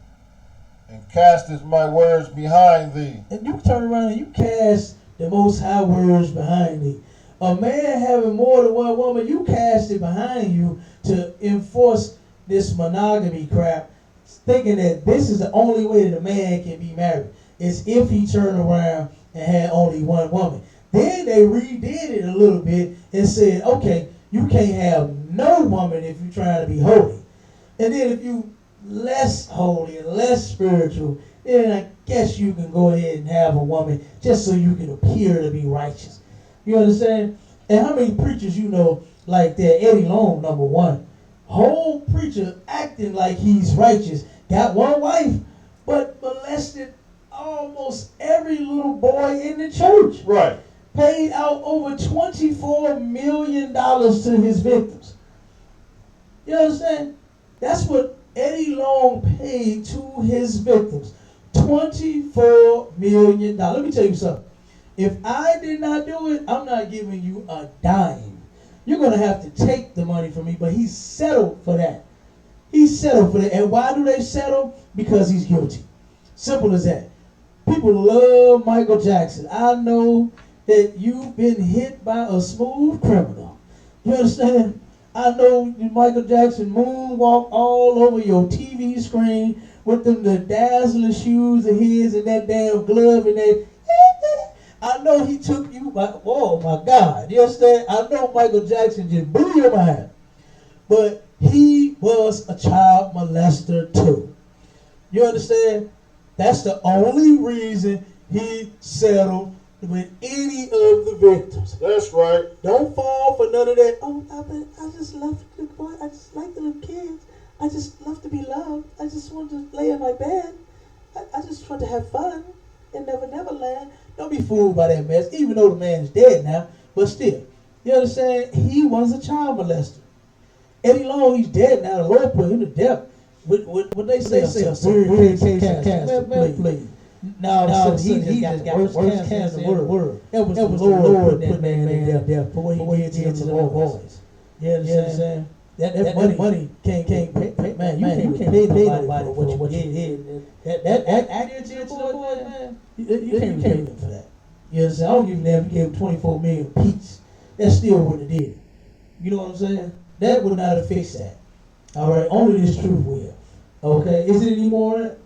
And castest my words behind thee. And you turn around and you cast the Most High words behind thee. A man having more than one woman, you cast it behind you to enforce this monogamy crap, thinking that this is the only way that a man can be married. Is if he turned around and had only one woman. Then they redid it a little bit and said, okay, you can't have no woman if you're trying to be holy. And then if you less holy and less spiritual, then I guess you can go ahead and have a woman just so you can appear to be righteous. You understand? And how many preachers you know like that? Eddie Long, number one. Whole preacher acting like he's righteous. Got one wife, but molested almost every little boy in the church. Right. Paid out over $24 million to his victims. You understand? That's what Eddie Long paid to his victims. $24 million. Let me tell you something. If I did not do it, I'm not giving you a dime. You're going to have to take the money from me, but he settled for that. He settled for that. And why do they settle? Because he's guilty. Simple as that. People love Michael Jackson. I know that you've been hit by a smooth criminal. You understand? I know Michael Jackson moonwalked all over your TV screen with them the dazzling shoes of his and that damn glove and that. I know he took you by, oh my God. You understand? I know Michael Jackson just blew your mind. But he was a child molester too. You understand? That's the only reason he settled with any of the victims. That's right. Don't fall for none of that. Oh, I just love the boy. I just like the little kids. I just love to be loved. I just want to lay in my bed. I just want to have fun and never land. Don't be fooled by that mess, even though the man is dead now. But still, you understand? He was a child molester. Eddie Long, he's dead now. The Lord put him to death. What they say, a third case of cancer, please. Now he just got worse cancer in the world. That was the Lord putting that man to death for what he did to the little boys. You understand? That money can't pay. Man, you can't pay nobody for what you did. That accident to the boys, man, you can't pay them for that. You understand? I don't give a damn if you gave him 24 million apiece. That still wouldn't have did it. You know what I'm saying? That would not have fixed that. All right, only this truth will. Okay, is it any more of that?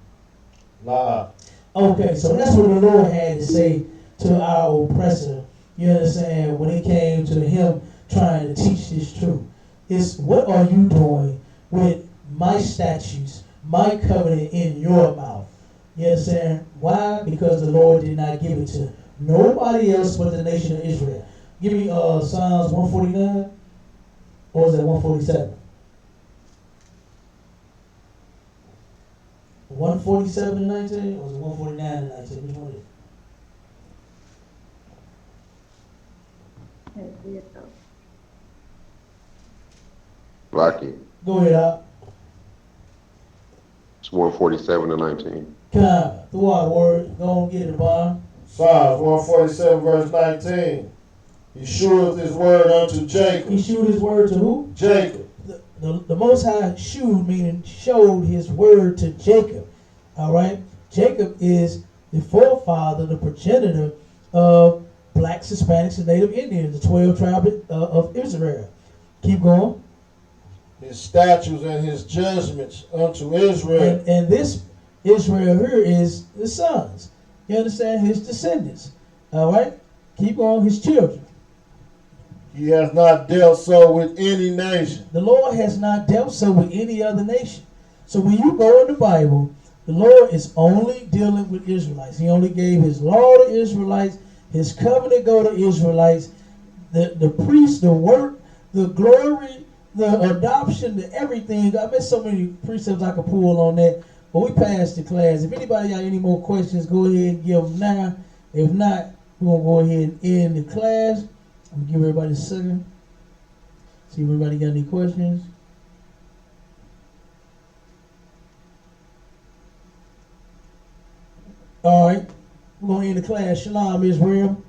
Nah. Okay, so that's what the Lord had to say to our oppressor. You understand? When it came to him trying to teach this truth. It's what are you doing with my statutes, my covenant in your mouth? You understand? Why? Because the Lord did not give it to nobody else but the nation of Israel. Give me Psalms 149, or is that 147? 147 and 19, or is it 149 and 19? Which one is it? Lucky. Go ahead, Al. It's 147 and 19. Come, throughout the word, go and get it, Bob. Psalms 147 verse 19. He sheweth his word unto Jacob. He shewed his word to who? Jacob. The Most High shewed, meaning showed his word to Jacob. All right? Jacob is the forefather, the progenitor of blacks, Hispanics, and Native Indians, the 12 tribes of Israel. Keep going. His statutes and his judgments unto Israel. And this Israel here is the sons. You understand? His descendants. All right? Keep on, his children. He has not dealt so with any nation. The Lord has not dealt so with any other nation. So when you go in the Bible, the Lord is only dealing with Israelites. He only gave his law to Israelites, his covenant go to Israelites, the priest, the work, the glory, the adoption, the everything. I missed so many precepts I could pull on that, but we passed the class. If anybody got any more questions, go ahead and give them now. If not, we're going to go ahead and end the class. I'm going to give everybody a second. See if everybody got any questions. All right. We're going to end the class. Shalom, Israel.